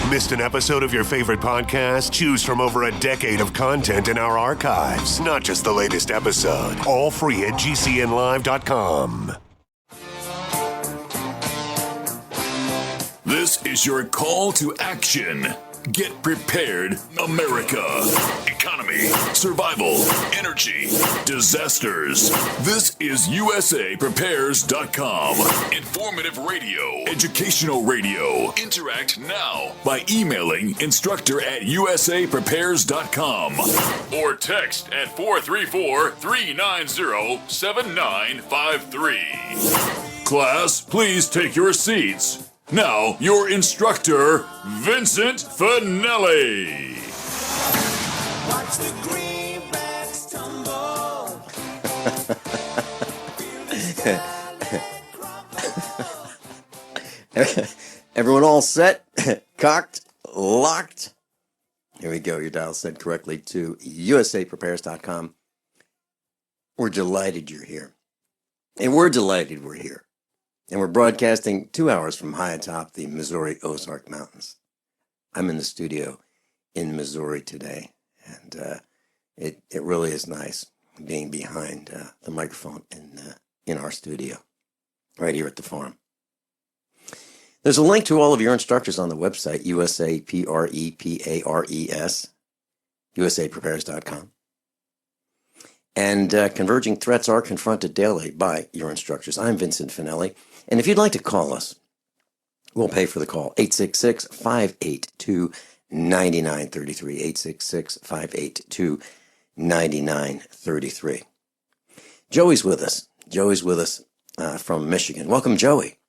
Missed an episode of your favorite podcast? Choose from over a decade of content in our archives, not just the latest episode. All free at gcnlive.com. This is your call to action. Get prepared, America. Economy, survival, energy, disasters. This is USAPrepares.com. Informative radio, educational radio. Interact now by emailing instructor@USAPrepares.com or text at 434-390-7953. Class, please take your seats. Now, your instructor, Vincent Finelli. Watch the greenbacks tumble. Everyone all set? Cocked? Locked? Here we go. Your dial set correctly to USAPrepares.com. We're delighted you're here. And we're delighted we're here. And we're broadcasting 2 hours from high atop the Missouri Ozark Mountains. I'm in the studio in Missouri today, and it really is nice being behind the microphone in our studio, right here at the farm. There's a link to all of your instructors on the website, USAPREPARES, USAPrepares.com. And converging threats are confronted daily by your instructors. I'm Vincent Finelli. And if you'd like to call us, we'll pay for the call. 866-582-9933. 866-582-9933. Joey's with us. From Michigan. Welcome, Joey.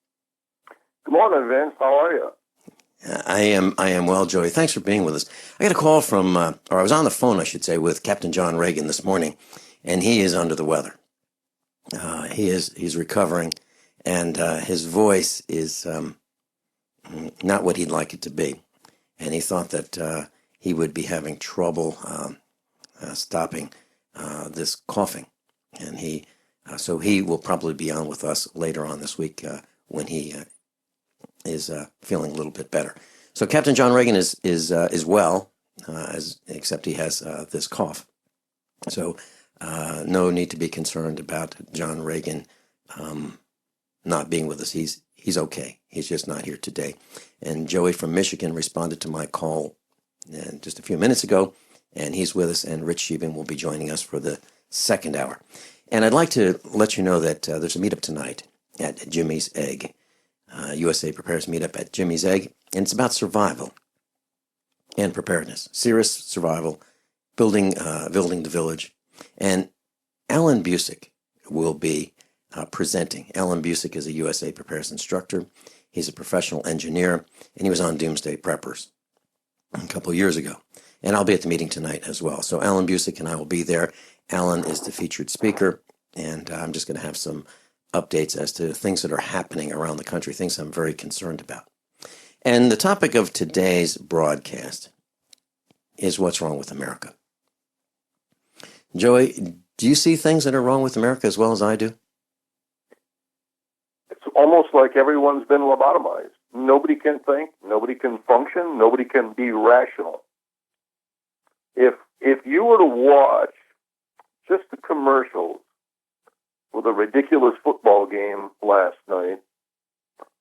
Good morning, Vince. How are you? I am well, Joey. Thanks for being with us. I got a call from, or I was on the phone, I should say, with Captain John Regan this morning, and he is under the weather. He's recovering. And his voice is not what he'd like it to be. And he thought that he would be having trouble stopping this coughing. And so he will probably be on with us later on this week when he is feeling a little bit better. So Captain John Regan is well, except he has this cough. So no need to be concerned about John Regan not being with us. He's okay. He's just not here today. And Joey from Michigan responded to my call just a few minutes ago, and he's with us, and Rich Scheben will be joining us for the second hour. And I'd like to let you know that there's a meetup tonight at Jimmy's Egg. USA Prepares meetup at Jimmy's Egg, and it's about survival and preparedness. Serious survival, building the village. And Alan Busick will be presenting. Alan Busick is a USA Prepares instructor. He's a professional engineer, and he was on Doomsday Preppers a couple of years ago. And I'll be at the meeting tonight as well. So Alan Busick and I will be there. Alan is the featured speaker, and I'm just going to have some updates as to things that are happening around the country, things I'm very concerned about. And the topic of today's broadcast is what's wrong with America. Joey, do you see things that are wrong with America as well as I do? It's almost like everyone's been lobotomized. Nobody can think, nobody can function, nobody can be rational. If you were to watch just the commercials with a ridiculous football game last night,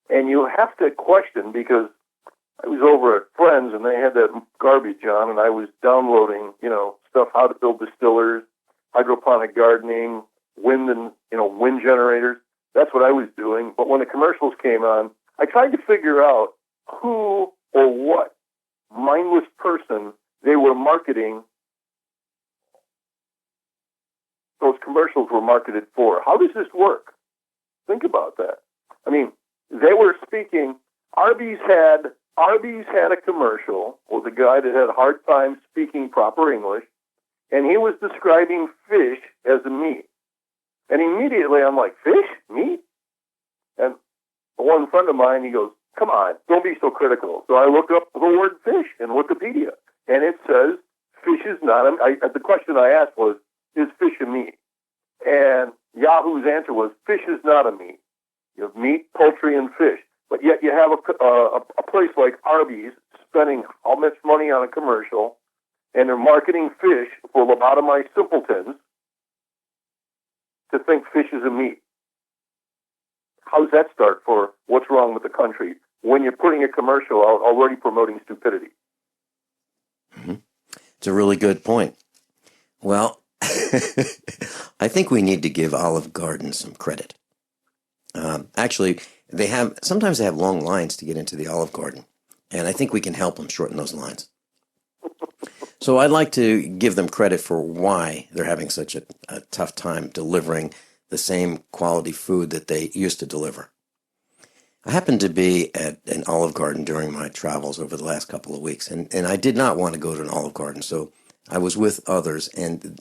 and you have to question, because I was over at Friends and they had that garbage on, and I was downloading, stuff, how to build distillers, hydroponic gardening, wind generators. That's what I was doing. But when the commercials came on, I tried to figure out who or what mindless person they were marketing. Those commercials were marketed for. How does this work? Think about that. I mean, they were speaking. Arby's had a commercial with a guy that had a hard time speaking proper English, and he was describing fish as a meat. And immediately I'm like, fish? Meat? And one friend of mine, he goes, come on, don't be so critical. So I looked up the word fish in Wikipedia, and it says fish is not the question I asked was, is fish a meat? And Yahoo's answer was, fish is not a meat. You have meat, poultry, and fish. But yet you have a place like Arby's spending how much money on a commercial, and they're marketing fish for lobotomized simpletons to think fish is a meat. How does that start for what's wrong with the country when you're putting a commercial out already promoting stupidity? Mm-hmm. It's a really good point. Well, I think we need to give Olive Garden some credit. Actually, sometimes they have long lines to get into the Olive Garden, and I think we can help them shorten those lines. So I'd like to give them credit for why they're having such a tough time delivering the same quality food that they used to deliver. I happened to be at an Olive Garden during my travels over the last couple of weeks, and I did not want to go to an Olive Garden, so I was with others, and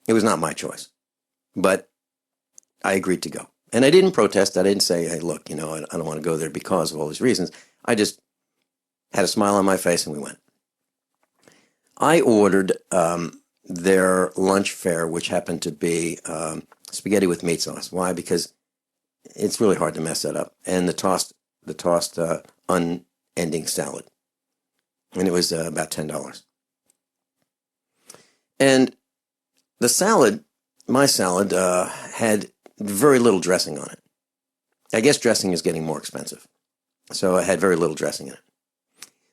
it was not my choice. But I agreed to go. And I didn't protest. I didn't say, hey, look, I don't want to go there because of all these reasons. I just had a smile on my face, and we went. I ordered their lunch fare, which happened to be spaghetti with meat sauce. Why? Because it's really hard to mess that up. And the tossed unending salad. And it was about $10. And the salad, my salad, had very little dressing on it. I guess dressing is getting more expensive. So it had very little dressing in it.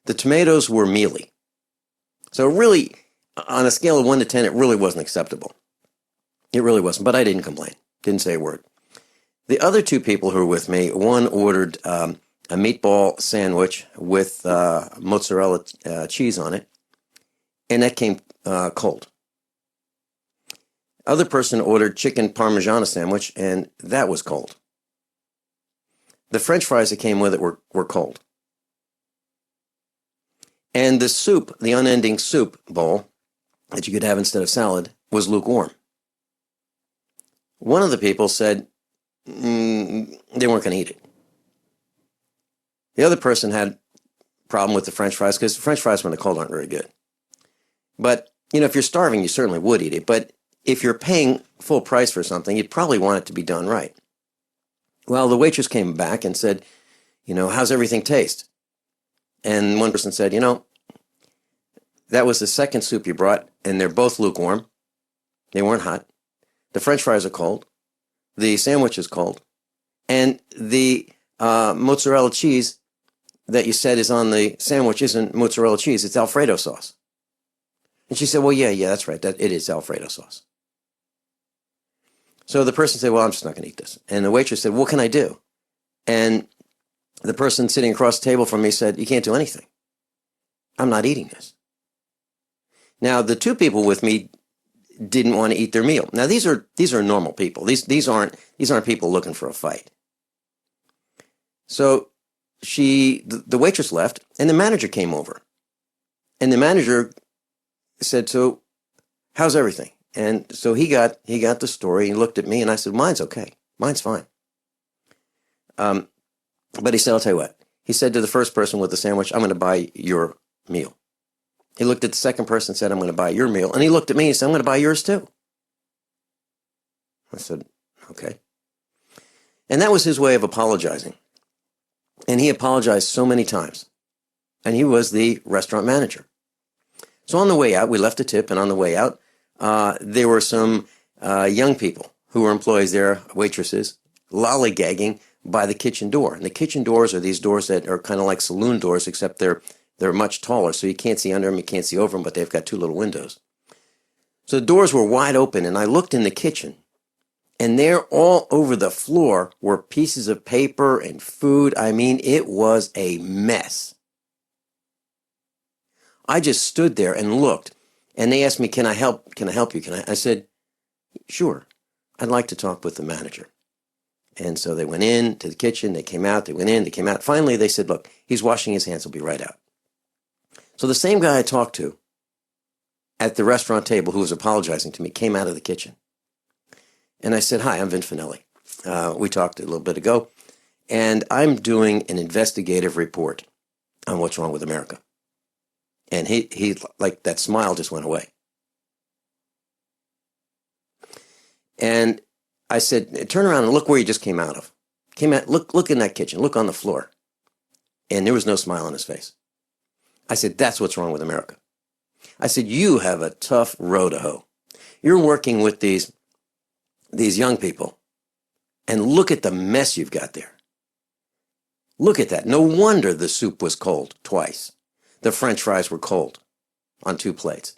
The tomatoes were mealy. So really, on a scale of 1 to 10, it really wasn't acceptable. It really wasn't, but I didn't complain. Didn't say a word. The other two people who were with me, one ordered a meatball sandwich with mozzarella cheese on it, and that came cold. Other person ordered chicken parmigiana sandwich, and that was cold. The French fries that came with it were cold. And the soup, the unending soup bowl that you could have instead of salad, was lukewarm. One of the people said they weren't going to eat it. The other person had a problem with the French fries because the French fries when they're cold aren't very good. But, if you're starving, you certainly would eat it. But if you're paying full price for something, you'd probably want it to be done right. Well, the waitress came back and said, how's everything taste? And one person said, that was the second soup you brought, and they're both lukewarm. They weren't hot. The French fries are cold. The sandwich is cold. And the mozzarella cheese that you said is on the sandwich isn't mozzarella cheese, it's Alfredo sauce. And she said, well, yeah, that's right. It is Alfredo sauce. So the person said, well, I'm just not going to eat this. And the waitress said, what can I do? And the person sitting across the table from me said, you can't do anything. I'm not eating this. Now, the two people with me didn't want to eat their meal. Now, these are normal people. These aren't people looking for a fight. So the waitress left, and the manager came over. And the manager said, so how's everything? And so he got the story. He looked at me, and I said, mine's okay. Mine's fine. But he said, I'll tell you what. He said to the first person with the sandwich, I'm going to buy your meal. He looked at the second person and said, I'm going to buy your meal. And he looked at me and said, I'm going to buy yours too. I said, okay. And that was his way of apologizing. And he apologized so many times. And he was the restaurant manager. So on the way out, we left a tip, and on the way out, there were some young people who were employees there, waitresses, lollygagging by the kitchen door. And the kitchen doors are these doors that are kind of like saloon doors, except they're much taller, so you can't see under them, you can't see over them, but they've got two little windows. So the doors were wide open, and I looked in the kitchen, and there all over the floor were pieces of paper and food. I mean, it was a mess. I just stood there and looked, and they asked me, can I help you? I said, sure, I'd like to talk with the manager. And so they went in to the kitchen, they came out, they went in, they came out. Finally, they said, look, he's washing his hands, he'll be right out. So the same guy I talked to at the restaurant table who was apologizing to me came out of the kitchen. And I said, hi, I'm Vin Finelli. We talked a little bit ago, and I'm doing an investigative report on what's wrong with America. And he like, that smile just went away. And I said, turn around and look where you just came out of. Look in that kitchen, look on the floor. And there was no smile on his face. I said, that's what's wrong with America. I said, you have a tough row to hoe. You're working with these young people, and look at the mess you've got there. Look at that. No wonder the soup was cold twice. The French fries were cold on 2 plates.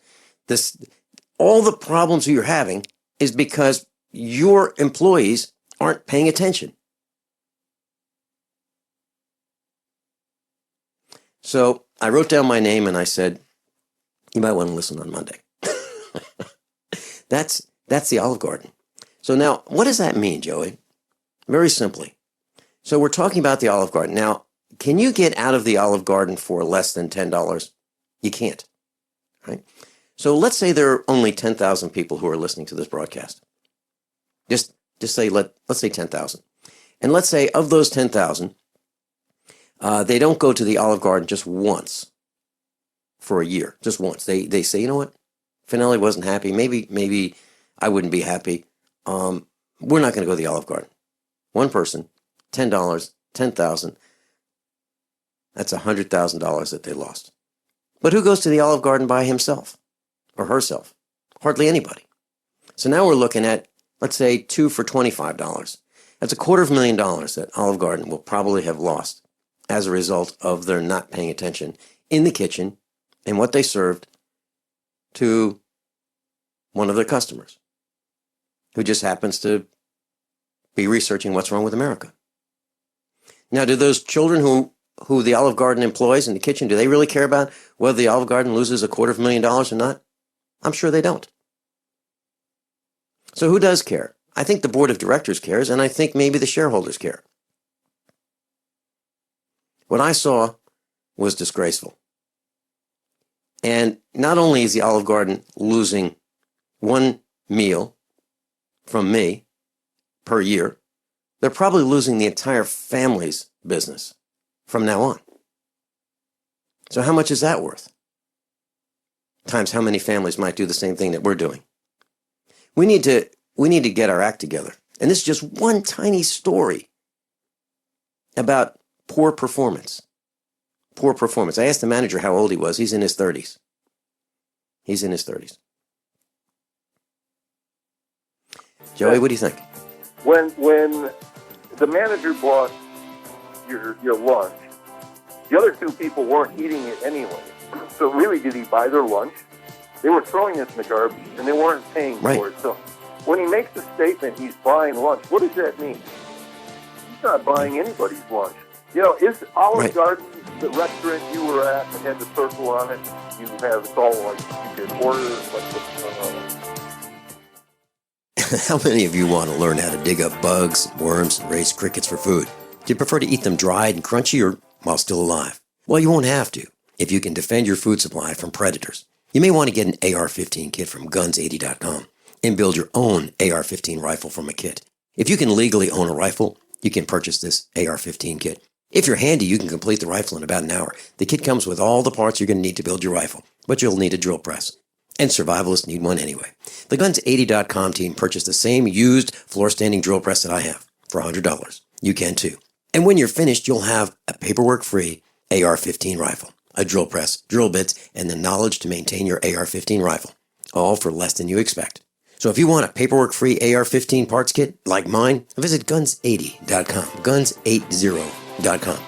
All the problems you're having is because your employees aren't paying attention. So I wrote down my name and I said, you might want to listen on Monday. That's the Olive Garden. So now, what does that mean, Joey? Very simply. So we're talking about the Olive Garden. Now, can you get out of the Olive Garden for less than $10? You can't, right? So let's say there are only 10,000 people who are listening to this broadcast. Just say, let's say 10,000. And let's say of those 10,000, they don't go to the Olive Garden just once for a year, just once. They say, you know what? Finelli wasn't happy. Maybe I wouldn't be happy. We're not going to go to the Olive Garden. One person, $10, 10,000. That's $100,000 that they lost. But who goes to the Olive Garden by himself or herself? Hardly anybody. So now we're looking at, let's say, 2 for $25. That's $250,000 that Olive Garden will probably have lost as a result of their not paying attention in the kitchen and what they served to one of their customers who just happens to be researching what's wrong with America. Now, do those children who the Olive Garden employs in the kitchen, do they really care about whether the Olive Garden loses $250,000 or not? I'm sure they don't. So who does care? I think the board of directors cares, and I think maybe the shareholders care. What I saw was disgraceful. And not only is the Olive Garden losing one meal from me per year, they're probably losing the entire family's business from now on. So how much is that worth? Times how many families might do the same thing that we're doing. We need to get our act together. And this is just one tiny story about poor performance. Poor performance. I asked the manager how old he was. He's in his 30s. Joey, what do you think? When the manager bought your lunch, the other 2 people weren't eating it anyway. So really, did he buy their lunch? They were throwing it in the garbage, and they weren't paying for it. So when he makes the statement, he's buying lunch, what does that mean? He's not buying anybody's lunch. You know, is Olive Garden the restaurant you were at that had the circle on it? You have it's all like you can order How many of you want to learn how to dig up bugs, worms, and raise crickets for food? Do you prefer to eat them dried and crunchy or while still alive? Well, you won't have to if you can defend your food supply from predators. You may want to get an AR-15 kit from guns80.com and build your own AR-15 rifle from a kit. If you can legally own a rifle, you can purchase this AR-15 kit. If you're handy, you can complete the rifle in about an hour. The kit comes with all the parts you're going to need to build your rifle, but you'll need a drill press. And survivalists need one anyway. The Guns80.com team purchased the same used floor-standing drill press that I have for $100. You can too. And when you're finished, you'll have a paperwork-free AR-15 rifle, a drill press, drill bits, and the knowledge to maintain your AR-15 rifle, all for less than you expect. So if you want a paperwork-free AR-15 parts kit like mine, visit Guns80.com, Guns80.com,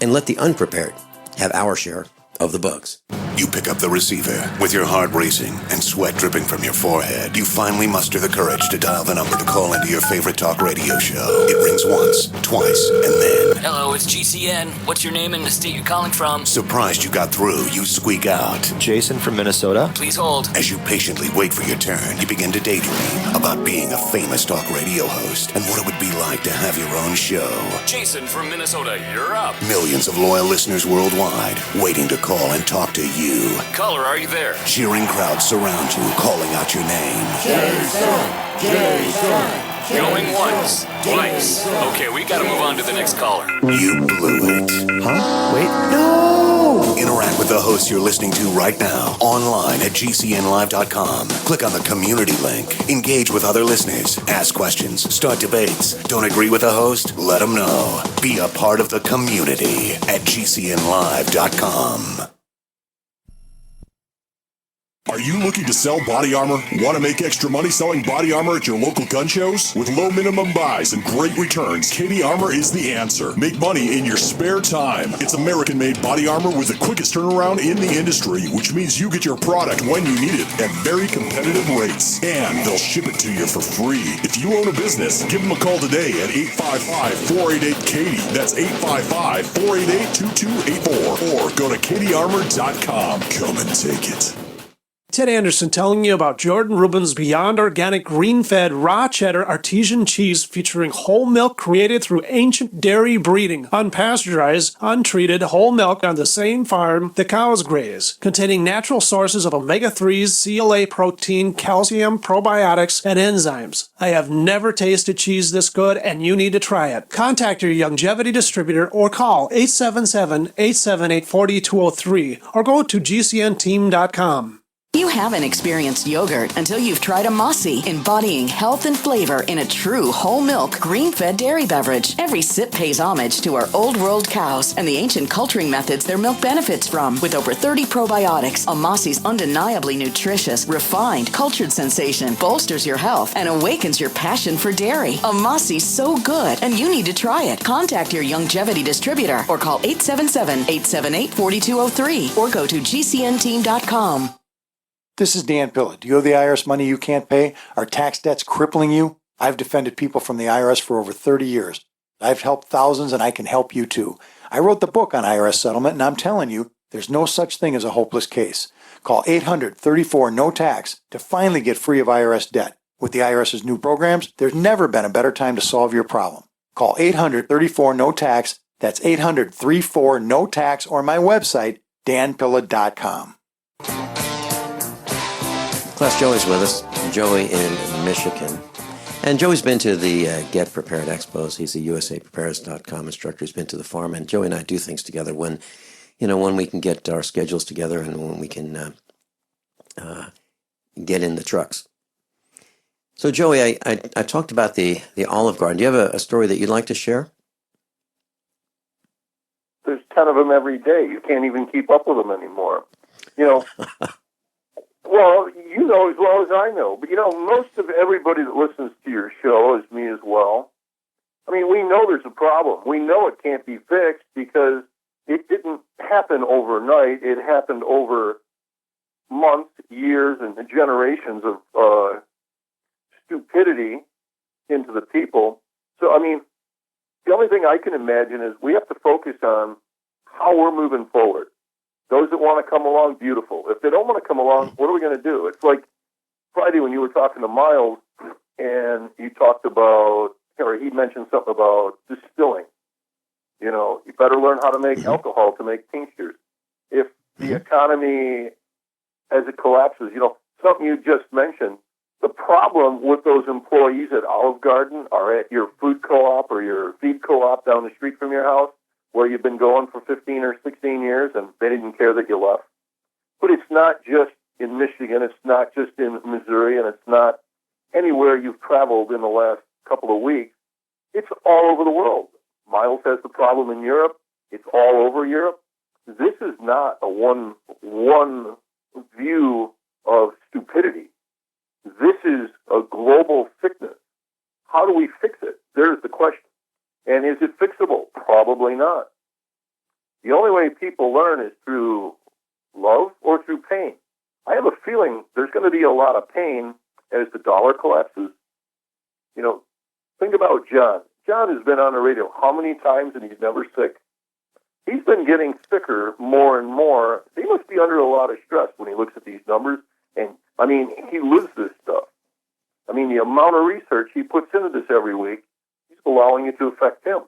and let the unprepared have our share of the bugs. You pick up the receiver with your heart racing and sweat dripping from your forehead. You finally muster the courage to dial the number to call into your favorite talk radio show. It rings once, twice, and then... Hello, it's GCN. What's your name and the state you're calling from? Surprised you got through, you squeak out. Jason from Minnesota. Please hold. As you patiently wait for your turn, you begin to daydream about being a famous talk radio host and what it would be like to have your own show. Jason from Minnesota, you're up. Millions of loyal listeners worldwide waiting to call and talk to you. Caller, are you there? Cheering crowds surround you, calling out your name. Jason! Jason! Going once, twice. Okay, we gotta move on to the next caller. You blew it. Huh? Wait, no! Interact with the host you're listening to right now, online at GCNlive.com. Click on the community link. Engage with other listeners. Ask questions. Start debates. Don't agree with the host? Let them know. Be a part of the community at GCNlive.com. Are you looking to sell body armor? Want to make extra money selling body armor at your local gun shows? With low minimum buys and great returns, Katie Armor is the answer. Make money in your spare time. It's American-made body armor with the quickest turnaround in the industry, which means you get your product when you need it at very competitive rates. And they'll ship it to you for free. If you own a business, give them a call today at 855-488-KATIE. That's 855-488-2284. Or go to katiearmor.com. Come and take it. Ted Anderson telling you about Jordan Rubin's Beyond Organic Green-Fed Raw Cheddar Artesian Cheese featuring whole milk created through ancient dairy breeding, unpasteurized, untreated whole milk on the same farm the cows graze, containing natural sources of omega-3s, CLA protein, calcium, probiotics, and enzymes. I have never tasted cheese this good, and you need to try it. Contact your Longevity distributor or call 877-878-4203 or go to gcnteam.com. You haven't experienced yogurt until you've tried a Mossy, embodying health and flavor in a true whole milk, green-fed dairy beverage. Every sip pays homage to our old world cows and the ancient culturing methods their milk benefits from. With over 30 probiotics, a Mossy's undeniably nutritious, refined, cultured sensation bolsters your health and awakens your passion for dairy. A Mossy's so good, and you need to try it. Contact your Longevity distributor or call 877-878-4203 or go to gcnteam.com. This is Dan Pilla. Do you owe the IRS money you can't pay? Are tax debts crippling you? I've defended people from the IRS for over 30 years. I've helped thousands, and I can help you too. I wrote the book on IRS settlement, and I'm telling you, there's no such thing as a hopeless case. Call 800-34-NO-TAX to finally get free of IRS debt. With the IRS's new programs, there's never been a better time to solve your problem. Call 800-34-NO-TAX. That's 800-34-NO-TAX, or my website, danpilla.com. Class Joey's with us, Joey in Michigan. And Joey's been to the Get Prepared Expos. He's a USAPrepares.com instructor. He's been to the farm, and Joey and I do things together when we can get our schedules together and when we can get in the trucks. So, Joey, I talked about the Olive Garden. Do you have a story that you'd like to share? There's 10 of them every day. You can't even keep up with them anymore. Well, you know as well as I know, but most of everybody that listens to your show is me as well. I mean, we know there's a problem. We know it can't be fixed because it didn't happen overnight. It happened over months, years, and generations of stupidity into the people. So, I mean, the only thing I can imagine is we have to focus on how we're moving forward. Those that want to come along, beautiful. If they don't want to come along, what are we going to do? It's like Friday when you were talking to Miles and you talked about, or he mentioned something about distilling. You better learn how to make alcohol to make tinctures. If the economy, as it collapses, something you just mentioned, the problem with those employees at Olive Garden are at your food co-op or your feed co-op down the street from your house, where you've been going for 15 or 16 years, and they didn't care that you left. But it's not just in Michigan, it's not just in Missouri, and it's not anywhere you've traveled in the last couple of weeks. It's all over the world. Miles has the problem in Europe. It's all over Europe. This is not a one view of stupidity. This is a global sickness. How do we fix it? There's the question. And is it fixable? Probably not. The only way people learn is through love or through pain. I have a feeling there's going to be a lot of pain as the dollar collapses. Think about John. John has been on the radio how many times and he's never sick? He's been getting sicker more and more. He must be under a lot of stress when he looks at these numbers. And, he lives this stuff. The amount of research he puts into this every week, he's allowing it to affect him.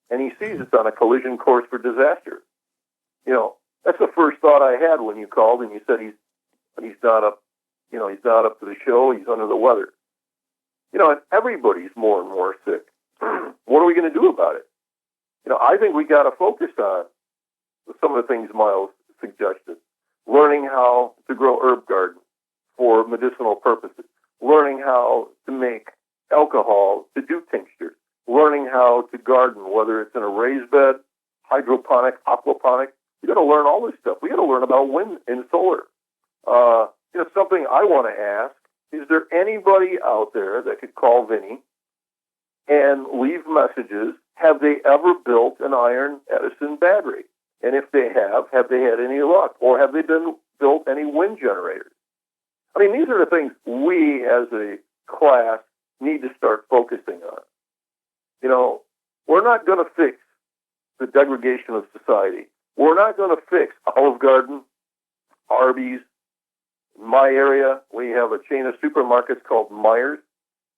And he sees it's on a collision course for disaster. That's the first thought I had when you called and you said he's not up, he's not up to the show, he's under the weather. And everybody's more and more sick. What are we going to do about it? I think we got to focus on some of the things Miles suggested. Learning how to grow herb garden for medicinal purposes. Learning how to make alcohol to do tinctures. Learning how to garden, whether it's in a raised bed, hydroponic, aquaponic. You got to learn all this stuff. We got to learn about wind and solar. something I want to ask, is there anybody out there that could call Vinny and leave messages? Have they ever built an iron Edison battery? And if they have they had any luck? Or have they built any wind generators? I mean, these are the things we as a class need to start focusing on. We're not going to fix the degradation of society. We're not going to fix Olive Garden, Arby's. In my area, we have a chain of supermarkets called Myers.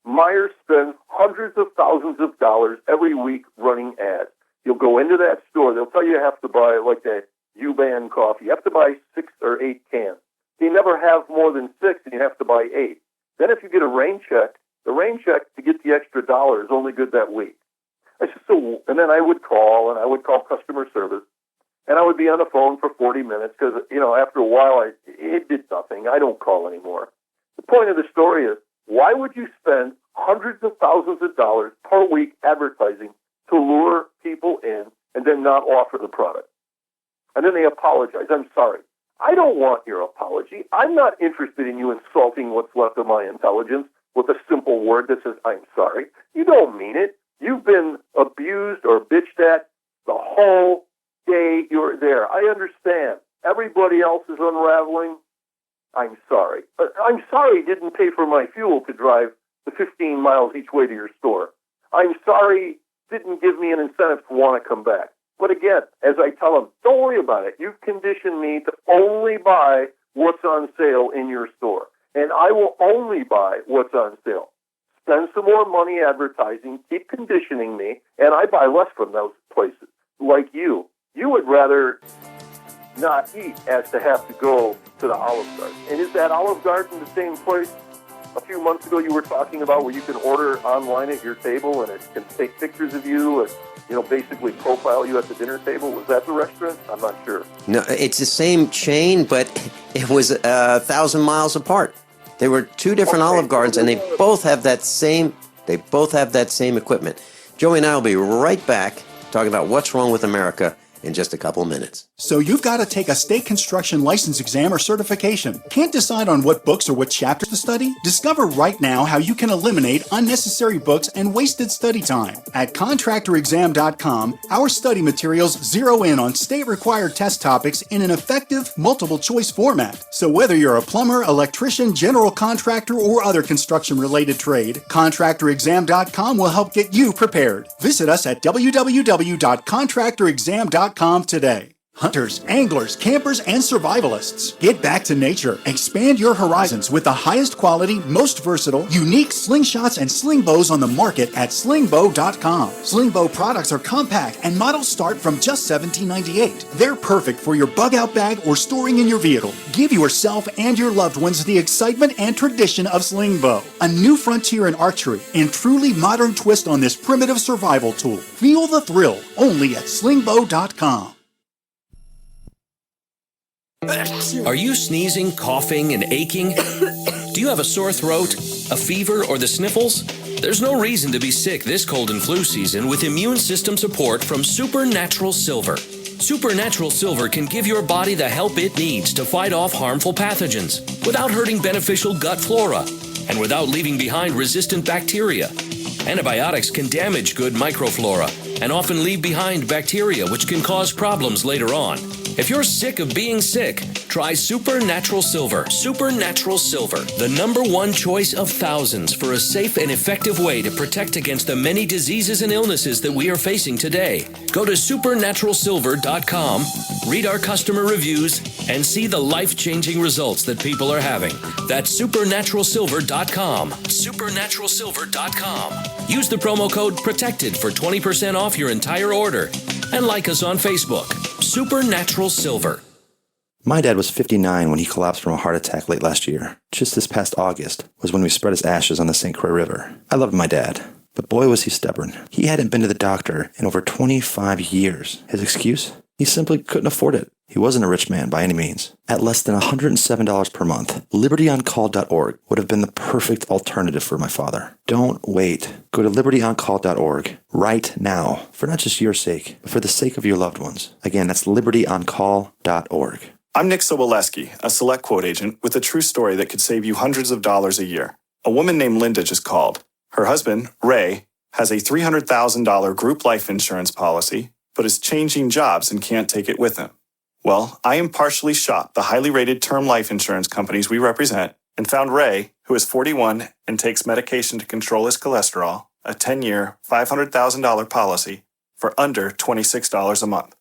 Myers spends hundreds of thousands of dollars every week running ads. You'll go into that store. They'll tell you have to buy, like that U-Ban coffee. You have to buy 6 or 8 cans. You never have more than 6, and you have to buy 8. Then if you get a rain check, the rain check to get the extra dollar is only good that week. And then I would call customer service, and I would be on the phone for 40 minutes because, after a while, it did nothing. I don't call anymore. The point of the story is, why would you spend hundreds of thousands of dollars per week advertising to lure people in and then not offer the product? And then they apologize. I'm sorry. I don't want your apology. I'm not interested in you insulting what's left of my intelligence with a simple word that says, I'm sorry. You don't mean it. You've been abused or bitched at the whole day you're there. I understand. Everybody else is unraveling. I'm sorry. But I'm sorry you didn't pay for my fuel to drive the 15 miles each way to your store. I'm sorry didn't give me an incentive to want to come back. But again, as I tell them, don't worry about it. You've conditioned me to only buy what's on sale in your store. And I will only buy what's on sale. Spend some more money advertising, keep conditioning me, and I buy less from those places. Like you. You would rather not eat as to have to go to the Olive Garden. And is that Olive Garden the same place a few months ago you were talking about where you can order online at your table and it can take pictures of you and, basically profile you at the dinner table? Was that the restaurant? I'm not sure. No, it's the same chain, but it was 1,000 miles apart. They were two different Olive Gardens, and they both have that same equipment. Joey and I will be right back talking about what's wrong with America in just a couple minutes. So you've got to take a state construction license exam or certification. Can't decide on what books or what chapters to study? Discover right now how you can eliminate unnecessary books and wasted study time. At contractorexam.com, our study materials zero in on state-required test topics in an effective multiple-choice format. So whether you're a plumber, electrician, general contractor, or other construction-related trade, contractorexam.com will help get you prepared. Visit us at www.contractorexam.com today. Hunters, anglers, campers, and survivalists. Get back to nature. Expand your horizons with the highest quality, most versatile, unique slingshots and sling bows on the market at slingbow.com. Slingbow products are compact and models start from just $17.98. They're perfect for your bug-out bag or storing in your vehicle. Give yourself and your loved ones the excitement and tradition of slingbow. A new frontier in archery and truly modern twist on this primitive survival tool. Feel the thrill only at slingbow.com. Are you sneezing, coughing, and aching? Do you have a sore throat, a fever, or the sniffles? There's no reason to be sick this cold and flu season with immune system support from Supernatural Silver. Supernatural Silver can give your body the help it needs to fight off harmful pathogens without hurting beneficial gut flora and without leaving behind resistant bacteria. Antibiotics can damage good microflora and often leave behind bacteria which can cause problems later on. If you're sick of being sick, try Supernatural Silver. Supernatural Silver, the #1 choice of thousands for a safe and effective way to protect against the many diseases and illnesses that we are facing today. Go to supernaturalsilver.com, read our customer reviews, and see the life-changing results that people are having. That's supernaturalsilver.com. Supernaturalsilver.com. Use the promo code PROTECTED for 20% off your entire order. And like us on Facebook. Supernatural Silver. My dad was 59 when he collapsed from a heart attack late last year. Just this past August was when we spread his ashes on the St. Croix River. I loved my dad, but boy was he stubborn. He hadn't been to the doctor in over 25 years. His excuse? He simply couldn't afford it. He wasn't a rich man by any means. At less than $107 per month, libertyoncall.org would have been the perfect alternative for my father. Don't wait. Go to libertyoncall.org right now, for not just your sake, but for the sake of your loved ones. Again, that's libertyoncall.org. I'm Nick Soboleski, a Select Quote agent with a true story that could save you hundreds of dollars a year. A woman named Linda just called. Her husband, Ray, has a $300,000 group life insurance policy, but is changing jobs and can't take it with him. Well, I impartially shopped the highly rated term life insurance companies we represent and found Ray, who is 41 and takes medication to control his cholesterol, a 10-year, $500,000 policy for under $26 a month.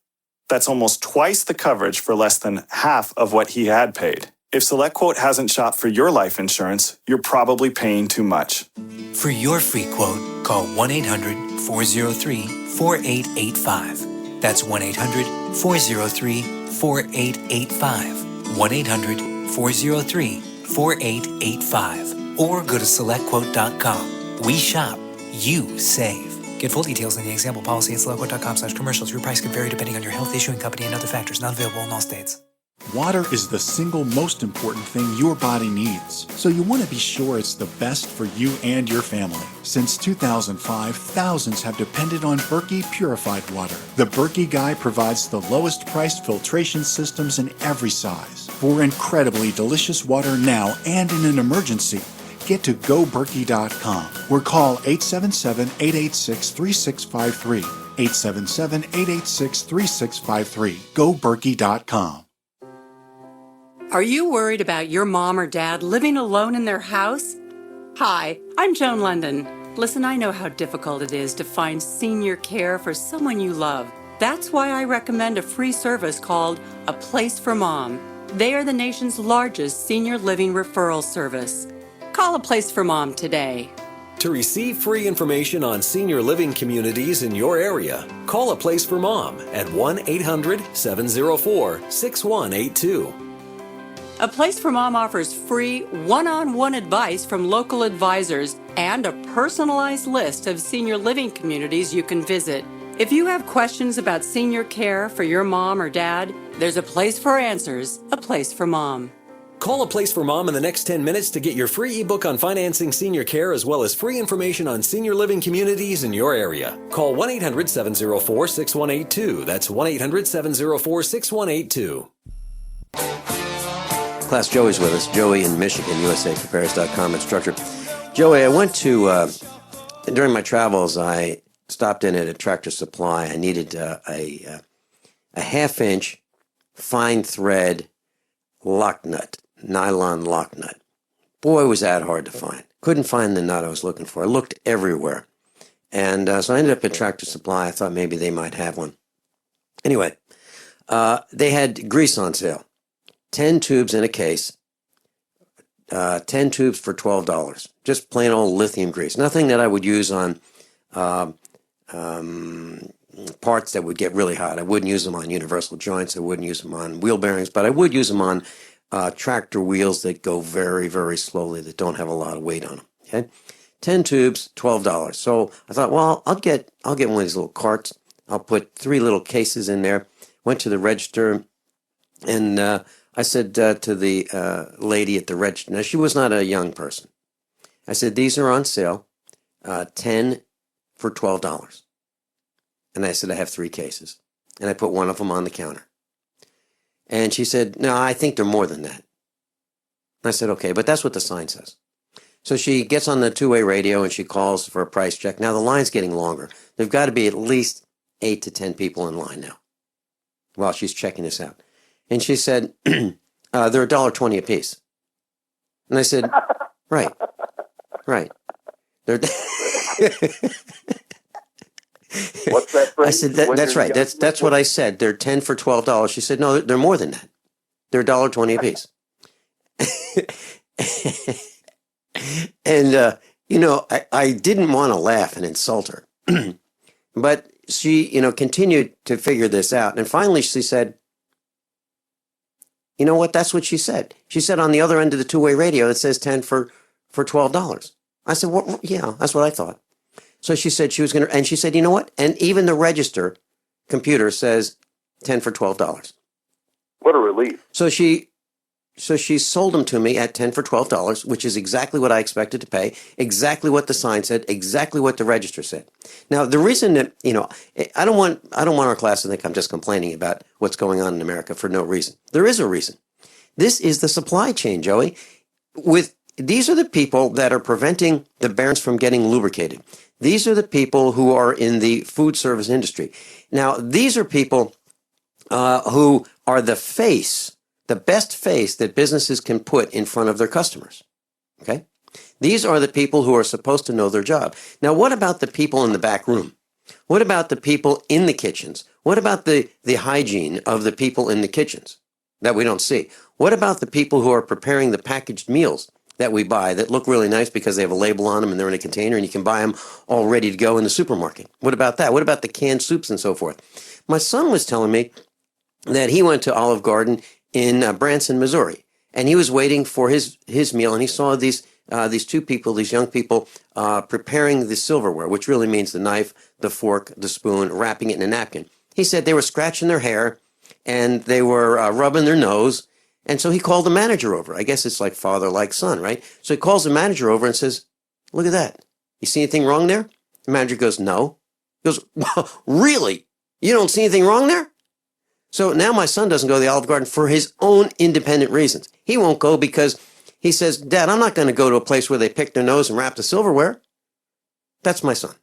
That's almost twice the coverage for less than half of what he had paid. If SelectQuote hasn't shopped for your life insurance, you're probably paying too much. For your free quote, call 1-800-403-4885. That's 1-800-403-4885. 1-800-403-4885. Or go to SelectQuote.com. We shop, you save. Get full details in the example policy at SelectQuote.com/commercials. Your price could vary depending on your health, issuing company, and other factors. Not available in all states. Water is the single most important thing your body needs, so you want to be sure it's the best for you and your family. Since 2005, thousands have depended on Berkey purified water. The Berkey Guy provides the lowest priced filtration systems in every size. For incredibly delicious water now and in an emergency, get to GoBerkey.com or call 877-886-3653. 877-886-3653. GoBerkey.com. Are you worried about your mom or dad living alone in their house? Hi, I'm Joan London. Listen, I know how difficult it is to find senior care for someone you love. That's why I recommend a free service called A Place for Mom. They are the nation's largest senior living referral service. Call A Place for Mom today. To receive free information on senior living communities in your area, call A Place for Mom at 1-800-704-6182. A Place for Mom offers free one-on-one advice from local advisors and a personalized list of senior living communities you can visit. If you have questions about senior care for your mom or dad, there's a place for answers, A Place for Mom. Call A Place for Mom in the next 10 minutes to get your free ebook on financing senior care as well as free information on senior living communities in your area. Call 1-800-704-6182. That's 1-800-704-6182. Class Joey's with us. Joey in Michigan, USApreparedness.com instructor. Joey, I went to, during my travels, I stopped in at a Tractor Supply. I needed a half-inch fine thread lock nut, nylon lock nut. Boy, was that hard to find. Couldn't find the nut I was looking for. I looked everywhere. And so I ended up at Tractor Supply. I thought maybe they might have one. Anyway, they had grease on sale. 10 tubes in a case, 10 tubes for $12. Just plain old lithium grease. Nothing that I would use on parts that would get really hot. I wouldn't use them on universal joints. I wouldn't use them on wheel bearings, but I would use them on tractor wheels that go very, very slowly, that don't have a lot of weight on them. Okay, 10 tubes, $12. So I thought, well, I'll get one of these little carts. I'll put 3 little cases in there. Went to the register, and I said to the lady at the register, now she was not a young person. I said, these are on sale, 10 for $12. And I said, I have 3 cases. And I put one of them on the counter. And she said, no, I think they're more than that. I said, okay, but that's what the sign says. So she gets on the two-way radio and she calls for a price check. Now the line's getting longer. There've got to be at least 8 to 10 people in line now while she's checking this out. And she said, they're $1.20 a piece. And I said, right. They're What's that phrase? I said, that's right. That's what I said. They're 10 for $12. She said, no, they're more than that. They're $1.20 a piece. And, I didn't want to laugh and insult her. But she, continued to figure this out. And finally she said, you know what? That's what she said. She said on the other end of the two-way radio, it says 10 for $12. I said, well, yeah, that's what I thought. So she said she was going to, and she said, you know what? And even the register computer says 10 for $12. What a relief. So she So she sold them to me at 10 for $12, which is exactly what I expected to pay, exactly what the sign said, exactly what the register said. Now, the reason that, I don't want our class to think I'm just complaining about what's going on in America for no reason. There is a reason. This is the supply chain, Joey. These are the people that are preventing the barons from getting lubricated. These are the people who are in the food service industry. Now, these are people who are the best face that businesses can put in front of their customers. Okay? These are the people who are supposed to know their job. Now, what about the people in the back room? What about the people in the kitchens? What about the hygiene of the people in the kitchens that we don't see? What about the people who are preparing the packaged meals that we buy that look really nice because they have a label on them and they're in a container and you can buy them all ready to go in the supermarket? What about that? What about the canned soups and so forth? My son was telling me that he went to Olive Garden in Branson, Missouri, and he was waiting for his meal, and he saw these two people, these young people, preparing the silverware, which really means the knife, the fork, the spoon, wrapping it in a napkin. He said they were scratching their hair, and they were rubbing their nose, and so he called the manager over. I guess it's like father, like son, right? So he calls the manager over and says, "Look at that. You see anything wrong there?" The manager goes, "No." He goes, "Well, really? You don't see anything wrong there?" So now my son doesn't go to the Olive Garden for his own independent reasons. He won't go because he says, "Dad, I'm not going to go to a place where they pick their nose and wrap the silverware." That's my son.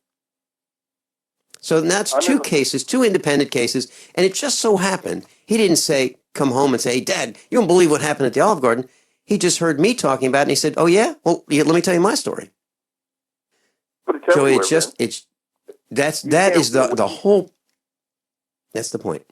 So that's two independent cases. And it just so happened, he didn't come home and say, "Hey, Dad, you don't believe what happened at the Olive Garden." He just heard me talking about it and he said, "Oh yeah? Well, yeah, let me tell you my story." Joey, that's the point.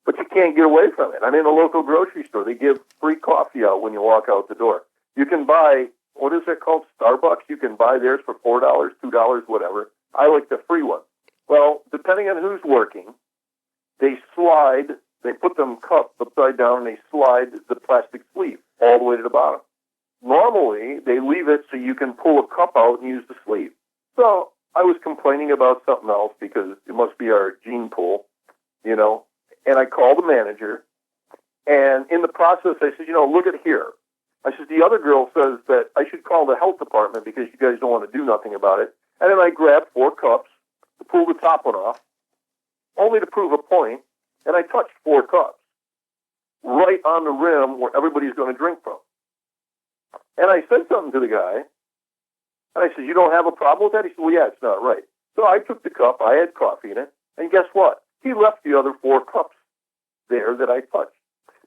But you can't get away from it. I'm in a local grocery store. They give free coffee out when you walk out the door. You can buy, what is it called? Starbucks. You can buy theirs for $4, $2, whatever. I like the free one. Well, depending on who's working, they put them cups upside down and they slide the plastic sleeve all the way to the bottom. Normally, they leave it so you can pull a cup out and use the sleeve. So I was complaining about something else because it must be our gene pool, and I called the manager, and in the process, I said, look at here. I said, the other girl says that I should call the health department because you guys don't want to do nothing about it. And then I grabbed 4 cups to pull the top one off, only to prove a point, and I touched 4 cups right on the rim where everybody's going to drink from. And I said something to the guy, and I said, "You don't have a problem with that?" He said, "Well, yeah, it's not right." So I took the cup, I had coffee in it, and guess what? He left the other 4 cups there that I touched.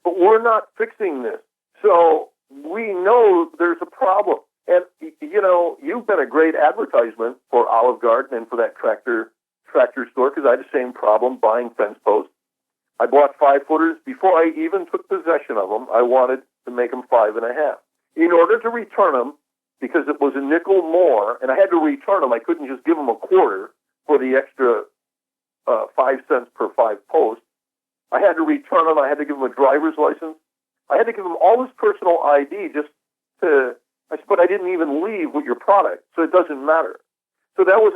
But we're not fixing this. So we know there's a problem. And, you've been a great advertisement for Olive Garden and for that tractor store because I had the same problem buying fence posts. I bought 5-footers. Before I even took possession of them, I wanted to make them 5.5. In order to return them, because it was a nickel more, and I had to return them, I couldn't just give them a quarter for the extra 5 cents per 5 posts. I had to return them. I had to give them a driver's license. I had to give them all this personal ID but I didn't even leave with your product, so it doesn't matter. So that was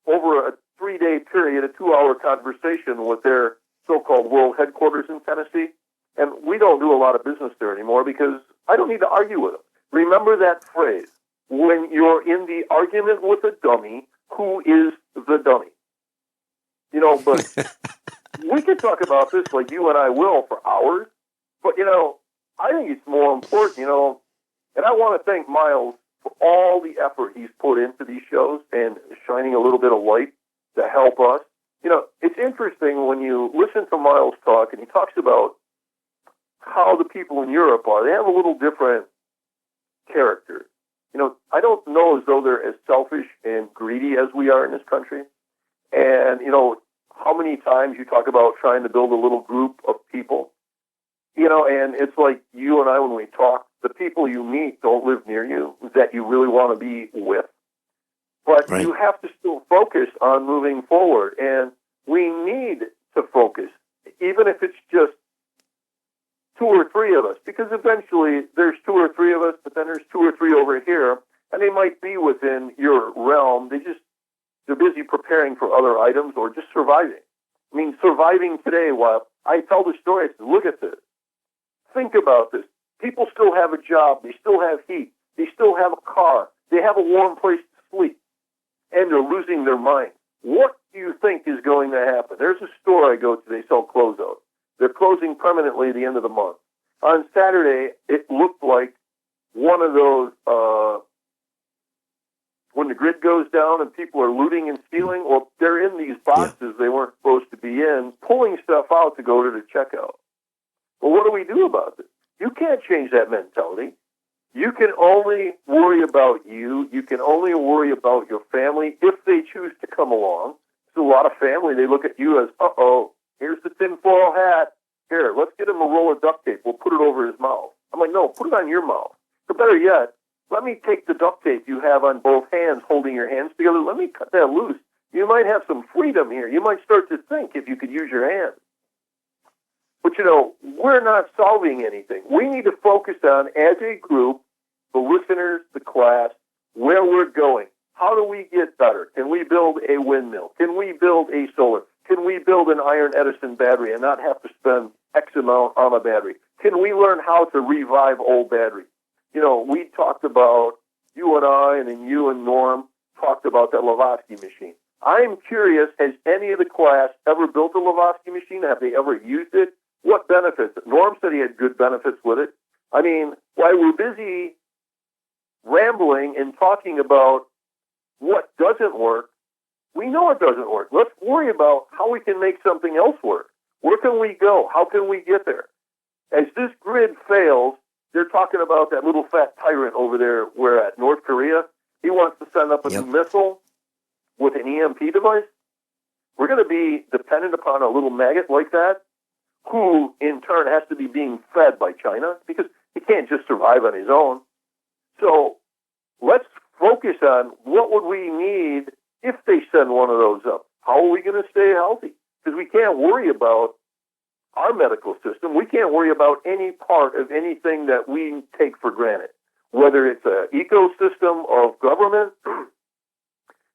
over a 3-day period, a 2-hour conversation with their so-called world headquarters in Tennessee. And we don't do a lot of business there anymore because I don't need to argue with them. Remember that phrase, when you're in the argument with a dummy, who is the dummy? But we could talk about this like you and I will for hours. But, I think it's more important, and I want to thank Miles for all the effort he's put into these shows and shining a little bit of light to help us. It's interesting when you listen to Miles talk, and he talks about how the people in Europe are. They have a little different character. I don't know as though they're as selfish and greedy as we are in this country. And, how many times you talk about trying to build a little group of people, and it's like you and I, when we talk, the people you meet don't live near you that you really want to be with. But you have to still focus on moving forward. And we need to focus, even if it's just 2 or 3 of us, because eventually there's 2 or 3 of us, but then there's 2 or 3 over here, and they might be within your realm. They're busy preparing for other items or just surviving. I mean, surviving today, while I tell the story, I say, look at this. think about this. People still have a job. They still have heat. They still have a car. They have a warm place to sleep. And they're losing their mind. What do you think is going to happen? There's a store I go to. They sell closeout. They're closing permanently at the end of the month. On Saturday, it looked like one of those, when the grid goes down and people are looting and stealing, or they're in these boxes they weren't supposed to be in, pulling stuff out to go to the checkout. Well, what do we do about this? You can't change that mentality. You can only worry about you. You can only worry about your family if they choose to come along. There's a lot of family, they look at you as, here's the tinfoil hat. Here, let's get him a roll of duct tape. We'll put it over his mouth. I'm like, no, put it on your mouth. Or better yet, let me take the duct tape you have on both hands, holding your hands together. Let me cut that loose. You might have some freedom here. You might start to think if you could use your hands. But, we're not solving anything. We need to focus on, as a group, the listeners, the class, where we're going. How do we get better? Can we build a windmill? Can we build a solar? Can we build an iron Edison battery and not have to spend X amount on a battery? Can we learn how to revive old batteries? We talked about, you and I, and then you and Norm talked about that Lavotsky machine. I'm curious, has any of the class ever built a Lavotsky machine? Have they ever used it? What benefits? Norm said he had good benefits with it. I mean, while we're busy rambling and talking about what doesn't work, we know it doesn't work. Let's worry about how we can make something else work. Where can we go? How can we get there? As this grid fails, they're talking about that little fat tyrant over there. We're at North Korea. He wants to send up a new missile with an EMP device. We're going to be dependent upon a little maggot like that, who in turn has to be being fed by China, because he can't just survive on his own. So let's focus on what would we need if they send one of those up. How are we going to stay healthy? Because we can't worry about our medical system. We can't worry about any part of anything that we take for granted, whether it's an ecosystem of government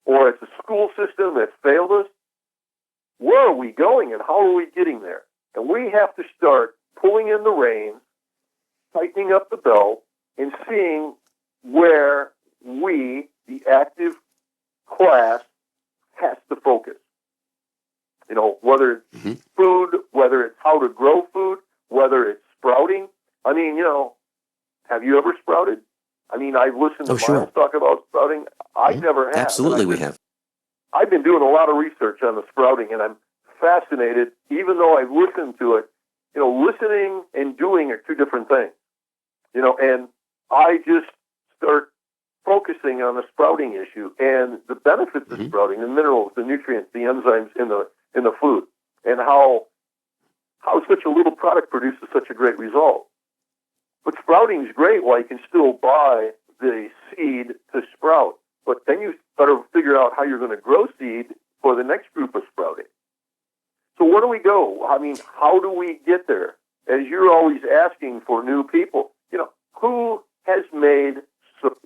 or it's a school system that's failed us. Where are we going and how are we getting there? And we have to start pulling in the reins, tightening up the belt, and seeing where we, the active class, has to focus. Whether it's food, whether it's how to grow food, whether it's sprouting. I mean, have you ever sprouted? I mean, I've listened to Miles talk about sprouting. I never have. Absolutely, we have. I've been doing a lot of research on the sprouting, and I'm fascinated, even though I've listened to it. Listening and doing are two different things. And I just start focusing on the sprouting issue and the benefits of sprouting, the minerals, the nutrients, the enzymes in the food, and how such a little product produces such a great result. But sprouting is great while you can still buy the seed to sprout. But then you better figure out how you're going to grow seed for the next group of sprouting. So where do we go? I mean, how do we get there? As you're always asking for new people, who has made soap?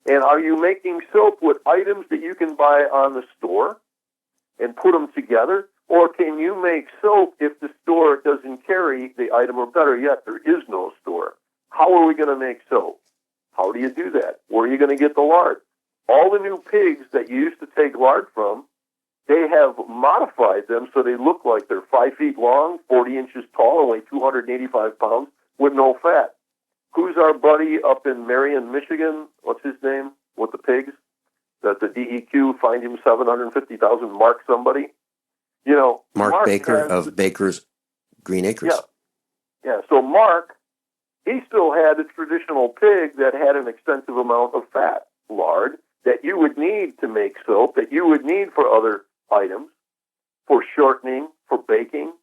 And are you making soap with items that you can buy on the store and put them together? Or can you make soap if the store doesn't carry the item, or better yet, there is no store? How are we going to make soap? How do you do that? Where are you going to get the lard? All the new pigs that you used to take lard from, they have modified them so they look like they're 5 feet long, 40 inches tall, and weigh 285 pounds with no fat. Who's our buddy up in Marion, Michigan? What's his name with the pigs? That the DEQ fined him $750,000. Mark somebody. Mark Baker of Baker's Green Acres. Yeah. So Mark, he still had a traditional pig that had an extensive amount of fat, lard, that you would need to make soap, that you would need for other items, for shortening, for baking.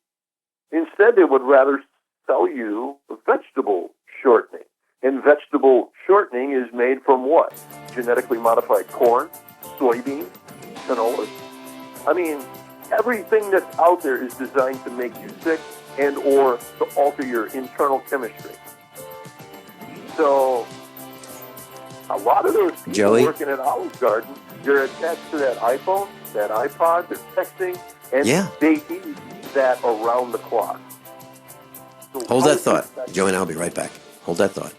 Instead, they would rather sell you vegetable shortening. And vegetable shortening is made from what? Genetically modified corn, soybeans, canola. I mean, everything that's out there is designed to make you sick and or to alter your internal chemistry. So a lot of those people working at Olive Garden, they're attached to that iPhone, that iPod, they're texting, and they eat that around the clock. Hold that thought. Joe and I'll be right back. Hold that thought.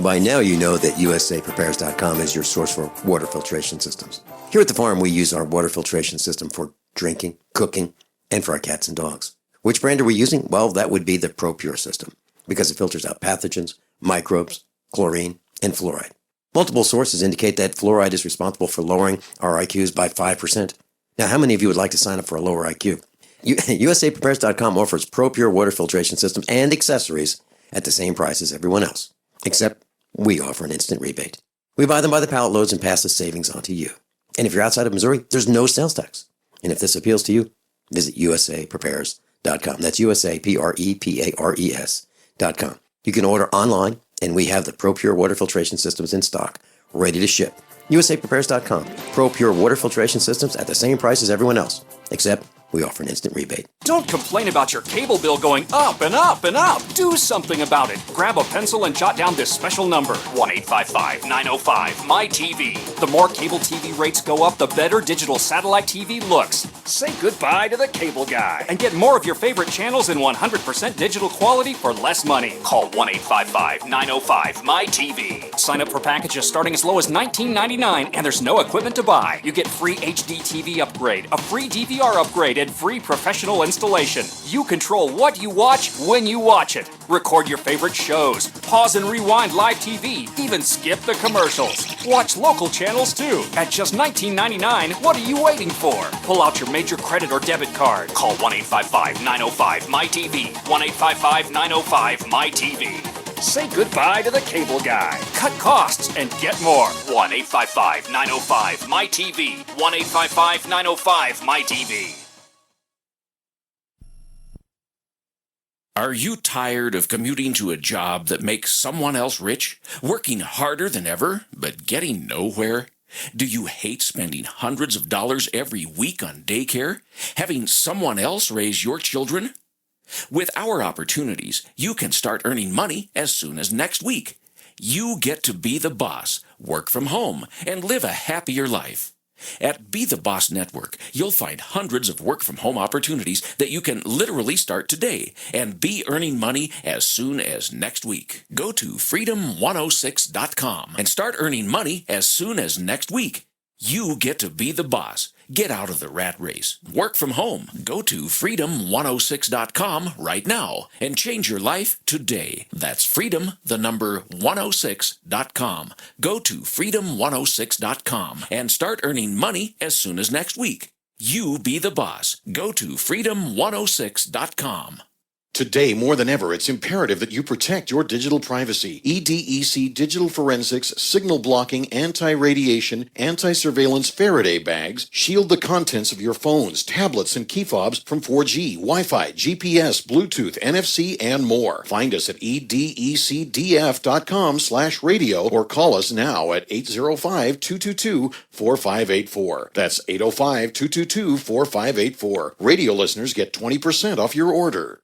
By now you know that USAPrepares.com is your source for water filtration systems. Here at the farm, we use our water filtration system for drinking, cooking, and for our cats and dogs. Which brand are we using? Well, that would be the ProPure system, because it filters out pathogens, microbes, chlorine, and fluoride. Multiple sources indicate that fluoride is responsible for lowering our IQs by 5%. Now, how many of you would like to sign up for a lower IQ? USAPrepares.com offers ProPure water filtration system and accessories at the same price as everyone else, except we offer an instant rebate. We buy them by the pallet loads and pass the savings on to you. And if you're outside of Missouri, there's no sales tax. And if this appeals to you, visit USAPrepares.com. That's USAPrepares.com. You can order online, and we have the ProPure water filtration systems in stock, ready to ship. USAPrepares.com. ProPure water filtration systems at the same price as everyone else, except we offer an instant rebate. Don't complain about your cable bill going up and up and up. Do something about it. Grab a pencil and jot down this special number, 1-855-905-MY-TV. The more cable TV rates go up, the better digital satellite TV looks. Say goodbye to the cable guy and get more of your favorite channels in 100% digital quality for less money. Call 1-855-905-MY-TV. Sign up for packages starting as low as $19.99, and there's no equipment to buy. You get free HD TV upgrade, a free DVR upgrade, and free professional installation. You control what you watch when you watch it. Record your favorite shows, pause and rewind live TV, even skip the commercials. Watch local channels too. At just $19.99, what are you waiting for? Pull out your major credit or debit card. Call 1-855-905-MY-TV. 1-855-905-MY-TV. Say goodbye to the cable guy. Cut costs and get more. 1-855-905-MY-TV. 1-855-905-MY-TV. Are you tired of commuting to a job that makes someone else rich? Working harder than ever, but getting nowhere? Do you hate spending hundreds of dollars every week on daycare? Having someone else raise your children? With our opportunities, you can start earning money as soon as next week. You get to be the boss, work from home, and live a happier life. At Be the Boss Network, you'll find hundreds of work-from-home opportunities that you can literally start today and be earning money as soon as next week. Go to freedom106.com and start earning money as soon as next week. You get to be the boss. Get out of the rat race. Work from home. Go to freedom106.com right now and change your life today. That's freedom, the number 106.com. Go to freedom106.com and start earning money as soon as next week. You be the boss. Go to freedom106.com. Today, more than ever, it's imperative that you protect your digital privacy. EDEC Digital Forensics, Signal Blocking, Anti-Radiation, Anti-Surveillance Faraday bags shield the contents of your phones, tablets, and key fobs from 4G, Wi-Fi, GPS, Bluetooth, NFC, and more. Find us at edecdf.com/radio or call us now at 805-222-4584. That's 805-222-4584. Radio listeners get 20% off your order.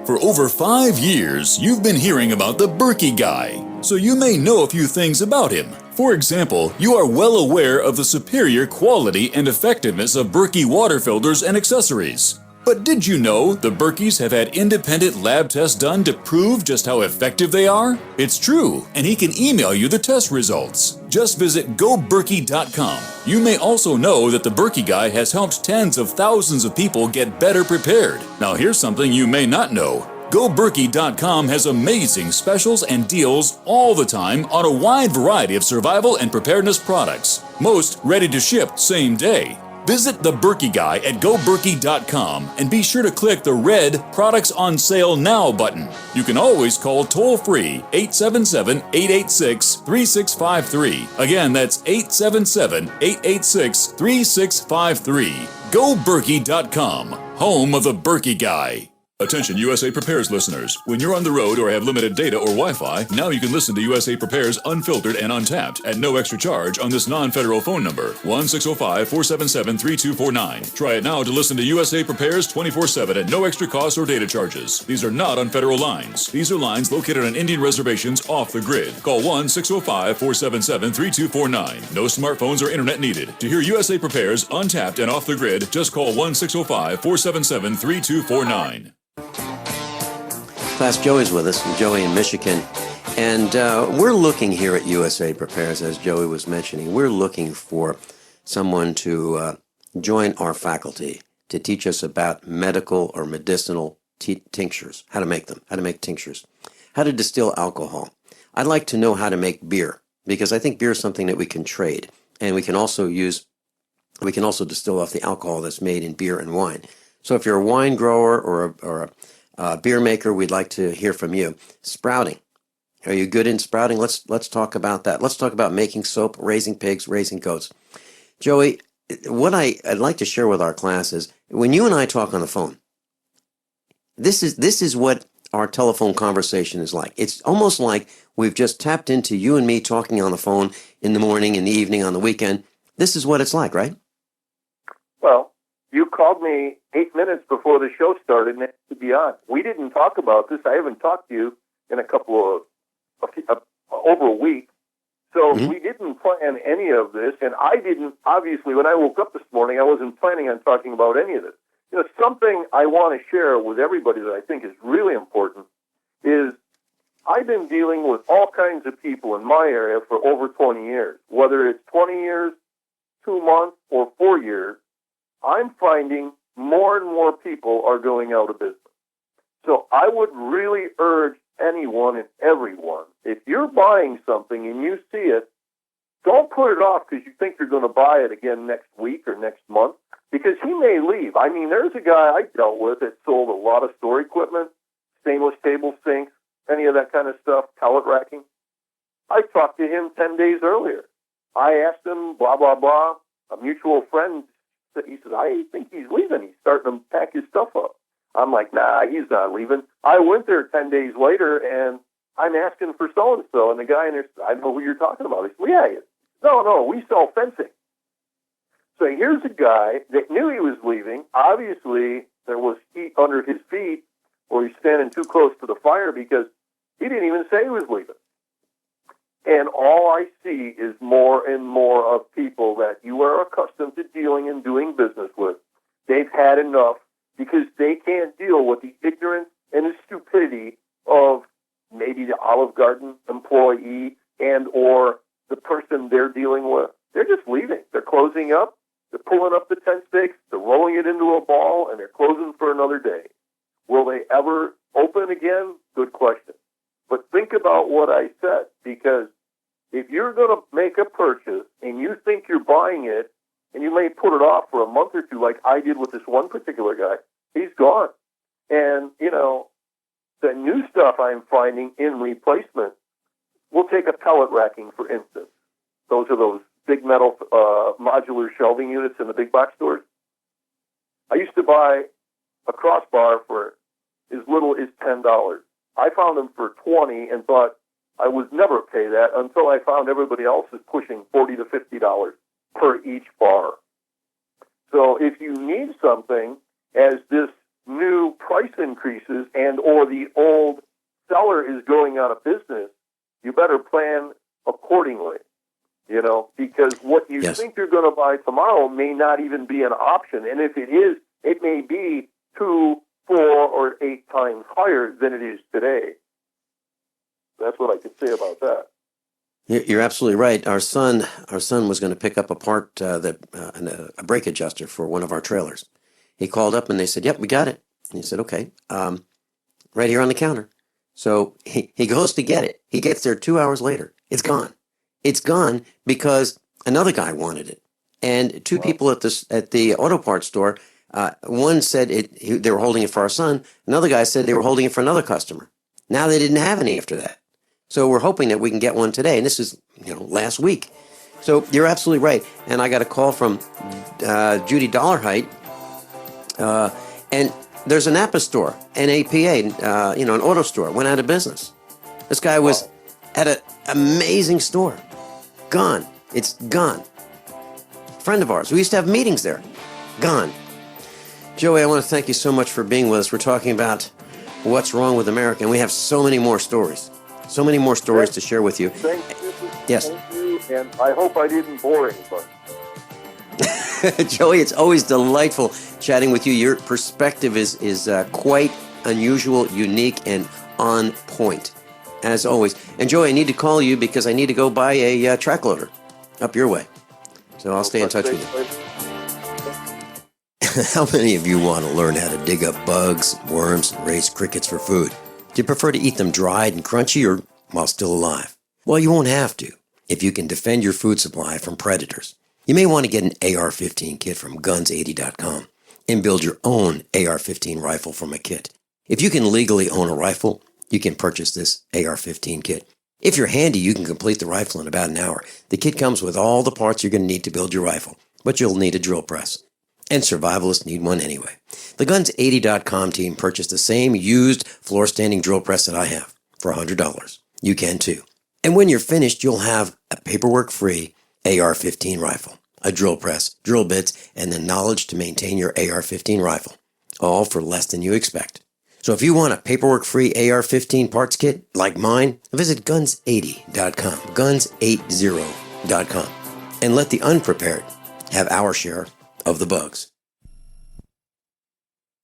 For over 5 years, you've been hearing about the Berkey guy, so you may know a few things about him. For example, you are well aware of the superior quality and effectiveness of Berkey water filters and accessories. But did you know the Berkeys have had independent lab tests done to prove just how effective they are? It's true, and he can email you the test results. Just visit goberkey.com. You may also know that the Berkey guy has helped tens of thousands of people get better prepared. Now here's something you may not know. GoBerkey.com has amazing specials and deals all the time on a wide variety of survival and preparedness products. Most ready to ship same day. Visit the Berkey guy at goberkey.com and be sure to click the red Products on Sale Now button. You can always call toll-free 877-886-3653. Again, that's 877-886-3653. GoBerkey.com, home of the Berkey guy. Attention USA Prepares listeners. When you're on the road or have limited data or Wi-Fi, now you can listen to USA Prepares unfiltered and untapped at no extra charge on this non-federal phone number, 1-605-477-3249. Try it now to listen to USA Prepares 24/7 at no extra cost or data charges. These are not on federal lines. These are lines located on Indian reservations off the grid. Call 1-605-477-3249. No smartphones or internet needed. To hear USA Prepares untapped and off the grid, just call 1-605-477-3249. Class, Joey's with us, Joey in Michigan. And we're looking here at USA Prepares, as Joey was mentioning, we're looking for someone to join our faculty to teach us about medical or medicinal tinctures, how to make them, how to make tinctures, how to distill alcohol. I'd like to know how to make beer, because I think beer is something that we can trade. And we can also distill off the alcohol that's made in beer and wine. So if you're a wine grower or a beer maker, we'd like to hear from you. Sprouting. Are you good in sprouting? Let's talk about that. Let's talk about making soap, raising pigs, raising goats. Joey, what I'd like to share with our class is when you and I talk on the phone, this is what our telephone conversation is like. It's almost like we've just tapped into you and me talking on the phone in the morning, in the evening, on the weekend. This is what it's like, right? Well, you called me 8 minutes before the show started and asked to be on. We didn't talk about this. I haven't talked to you in over a week. So we didn't plan any of this. And I didn't, obviously, when I woke up this morning, I wasn't planning on talking about any of this. You know, something I want to share with everybody that I think is really important is I've been dealing with all kinds of people in my area for over 20 years. Whether it's 20 years, 2 months, or 4 years, I'm finding more and more people are going out of business. So I would really urge anyone and everyone, if you're buying something and you see it, don't put it off because you think you're going to buy it again next week or next month, because he may leave. I mean, there's a guy I dealt with that sold a lot of store equipment, stainless table sinks, any of that kind of stuff, pallet racking. I talked to him 10 days earlier. I asked him, blah, blah, blah. A mutual friend, he said, I think he's leaving. He's starting to pack his stuff up. I'm like, nah, he's not leaving. I went there 10 days later, and I'm asking for so-and-so, and the guy in there said, I know who you're talking about. He said, well, yeah, he is. No, we sell fencing. So here's a guy that knew he was leaving. Obviously, there was heat under his feet, or he's standing too close to the fire because he didn't even say he was leaving. And all I see is more and more of people that you are accustomed to dealing and doing business with. They've had enough because they can't deal with the ignorance and the stupidity of maybe the Olive Garden employee and or the person they're dealing with. They're just leaving. They're closing up. They're pulling up the tent stakes. They're rolling it into a ball, and they're closing for another day. Will they ever open again? Good question. But think about what I said, because if you're going to make a purchase and you think you're buying it, and you may put it off for a month or two, like I did with this one particular guy, he's gone. And, you know, the new stuff I'm finding in replacement, we'll take a pellet racking, for instance. Those are those big metal modular shelving units in the big box stores. I used to buy a crossbar for as little as $10. I found them for $20 and thought I would never pay that until I found everybody else is pushing $40 to $50 per each bar. So if you need something, as this new price increases and or the old seller is going out of business, you better plan accordingly, you know, because what you think you're going to buy tomorrow may not even be an option. And if it is, it may be 2, 4, or 8 times higher than it is today. That's what I can say about that. You're absolutely right. Our son was going to pick up a part, a brake adjuster for one of our trailers. He called up and they said, yep, we got it. And he said, okay, right here on the counter. So he goes to get it. He gets there 2 hours later. It's gone. It's gone because another guy wanted it. And two people at the auto parts store, one said they were holding it for our son. Another guy said they were holding it for another customer. Now they didn't have any after that. So we're hoping that we can get one today. And this is, last week. So you're absolutely right. And I got a call from Judy Dollarheight. And There's a Napa store, NAPA, an auto store, went out of business. This guy was at an amazing store. Gone. It's gone. Friend of ours. We used to have meetings there. Gone. Joey, I want to thank you so much for being with us. We're talking about what's wrong with America, and we have so many more stories. So many more stories to share with you. Yes. Thank you, and I hope I didn't bore anybody. Joey, it's always delightful chatting with you. Your perspective is quite unusual, unique, and on point, as always. And Joey, I need to call you because I need to go buy a track loader up your way. So I'll stay in touch with you. How many of you want to learn how to dig up bugs, worms, and raise crickets for food? Do you prefer to eat them dried and crunchy or while still alive? Well, you won't have to if you can defend your food supply from predators. You may want to get an AR-15 kit from guns80.com and build your own AR-15 rifle from a kit. If you can legally own a rifle, you can purchase this AR-15 kit. If you're handy, you can complete the rifle in about an hour. The kit comes with all the parts you're going to need to build your rifle, but you'll need a drill press. And survivalists need one anyway. The Guns80.com team purchased the same used floor-standing drill press that I have for $100. You can too. And when you're finished, you'll have a paperwork-free AR-15 rifle, a drill press, drill bits, and the knowledge to maintain your AR-15 rifle, all for less than you expect. So if you want a paperwork-free AR-15 parts kit like mine, visit Guns80.com, Guns80.com, and let the unprepared have our share of the bugs.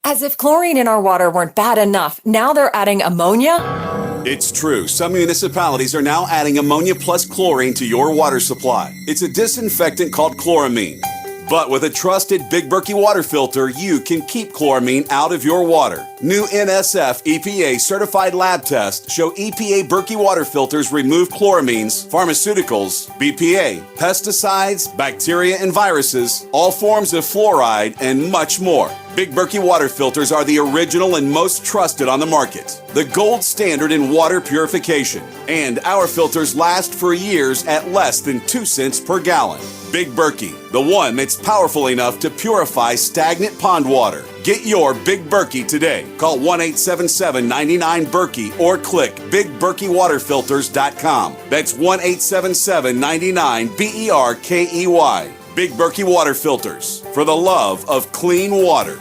As if chlorine in our water weren't bad enough, now they're adding ammonia? It's true. Some municipalities are now adding ammonia plus chlorine to your water supply. It's a disinfectant called chloramine. But with a trusted Big Berkey water filter, you can keep chloramine out of your water. New NSF EPA certified lab tests show EPA Berkey water filters remove chloramines, pharmaceuticals, BPA, pesticides, bacteria and viruses, all forms of fluoride, and much more. Big Berkey water filters are the original and most trusted on the market. The gold standard in water purification. And our filters last for years at less than 2 cents per gallon. Big Berkey, the one that's powerful enough to purify stagnant pond water. Get your Big Berkey today. Call 1-877-99-BERKEY or click BigBerkeyWaterFilters.com. That's 1-877-99-BERKEY. Big Berkey Water Filters, for the love of clean water.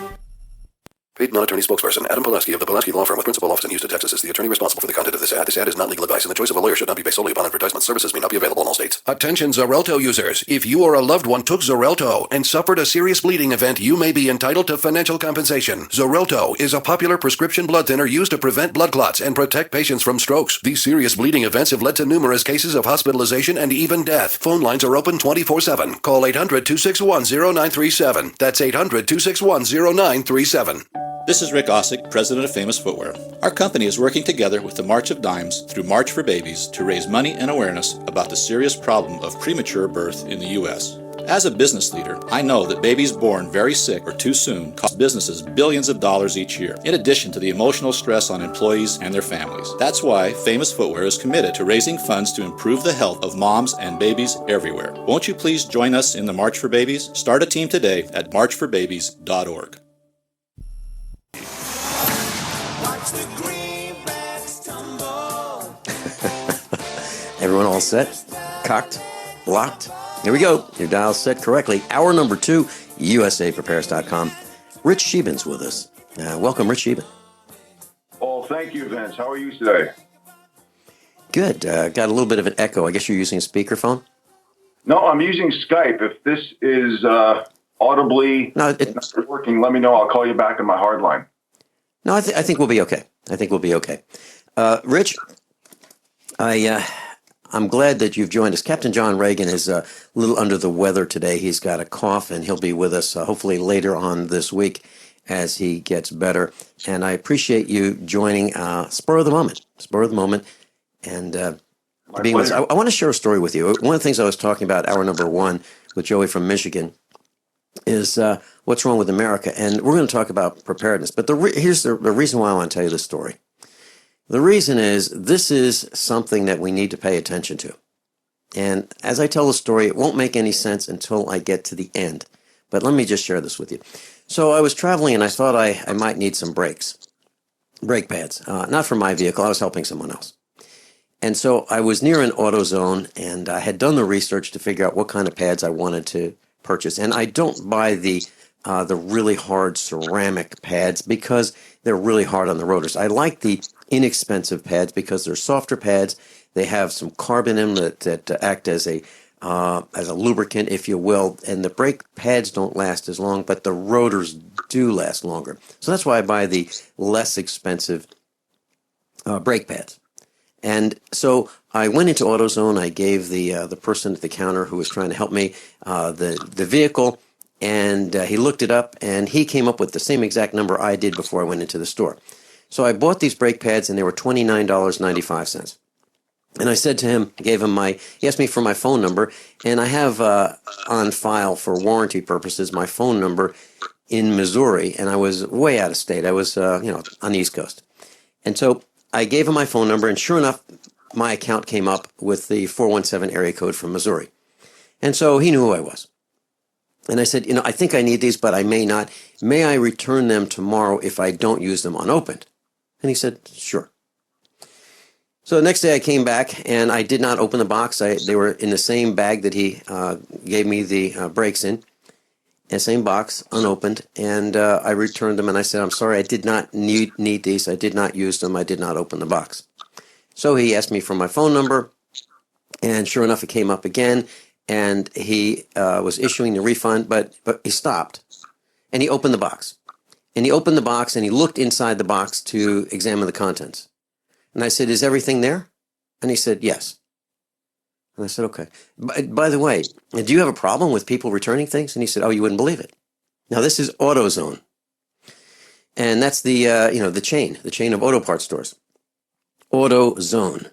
Paid non-attorney spokesperson Adam Pulaski of the Pulaski Law Firm with principal office in Houston, Texas is the attorney responsible for the content of this ad. This ad is not legal advice, and the choice of a lawyer should not be based solely upon advertisement. Services may not be available in all states. Attention Xarelto users. If you or a loved one took Xarelto and suffered a serious bleeding event, you may be entitled to financial compensation. Xarelto is a popular prescription blood thinner used to prevent blood clots and protect patients from strokes. These serious bleeding events have led to numerous cases of hospitalization and even death. Phone lines are open 24/7. Call 800-261-0937. That's 800-261-0937. This is Rick Ossick, president of Famous Footwear. Our company is working together with the March of Dimes through March for Babies to raise money and awareness about the serious problem of premature birth in the U.S. As a business leader, I know that babies born very sick or too soon cost businesses billions of dollars each year, in addition to the emotional stress on employees and their families. That's why Famous Footwear is committed to raising funds to improve the health of moms and babies everywhere. Won't you please join us in the March for Babies? Start a team today at marchforbabies.org. Everyone all set? Cocked? Locked? Here we go. Your dial's set correctly. Hour number 2, USAprepares.com. Rich Scheben's with us. Welcome, Rich Scheben. Oh, thank you, Vince. How are you today? Good. Got a little bit of an echo. I guess you're using a speakerphone? No, I'm using Skype. If this is audibly not working, let me know. I'll call you back on my hard line. No, I think we'll be okay. Rich, I'm glad that you've joined us. Captain John Regan is a little under the weather today. He's got a cough, and he'll be with us hopefully later on this week as he gets better. And I appreciate you joining spur of the moment, and being with us. I want to share a story with you. One of the things I was talking about, hour number 1, with Joey from Michigan, is what's wrong with America. And we're going to talk about preparedness. But here's the reason why I want to tell you this story. The reason is this is something that we need to pay attention to. And as I tell the story, it won't make any sense until I get to the end. But let me just share this with you. So I was traveling, and I thought I might need some brake pads. Not for my vehicle. I was helping someone else. And so I was near an AutoZone, and I had done the research to figure out what kind of pads I wanted to purchase. And I don't buy the really hard ceramic pads because they're really hard on the rotors. I like the inexpensive pads because they're softer pads. They have some carbon in them that act as a lubricant, if you will. And the brake pads don't last as long, but the rotors do last longer. So that's why I buy the less expensive brake pads. And so I went into AutoZone. I gave the person at the counter who was trying to help me the vehicle, and he looked it up, and he came up with the same exact number I did before I went into the store. So I bought these brake pads, and they were $29.95. And I said to him, he asked me for my phone number, and I have on file for warranty purposes my phone number in Missouri, and I was way out of state. I was, on the East Coast. And so I gave him my phone number, and sure enough, my account came up with the 417 area code from Missouri. And so he knew who I was. And I said, I think I need these, but I may not. May I return them tomorrow if I don't use them unopened? And he said, sure. So the next day I came back, and I did not open the box. They were in the same bag that he gave me the brakes in, the same box, unopened, and I returned them, and I said, I'm sorry, I did not need these. I did not use them. I did not open the box. So he asked me for my phone number, and sure enough, it came up again, and he was issuing the refund, but he stopped, and he opened the box. And he opened the box, and he looked inside the box to examine the contents. And I said, is everything there? And he said, yes. And I said, okay. By the way, do you have a problem with people returning things? And he said, oh, you wouldn't believe it. Now, this is AutoZone. And that's the chain of auto parts stores. AutoZone.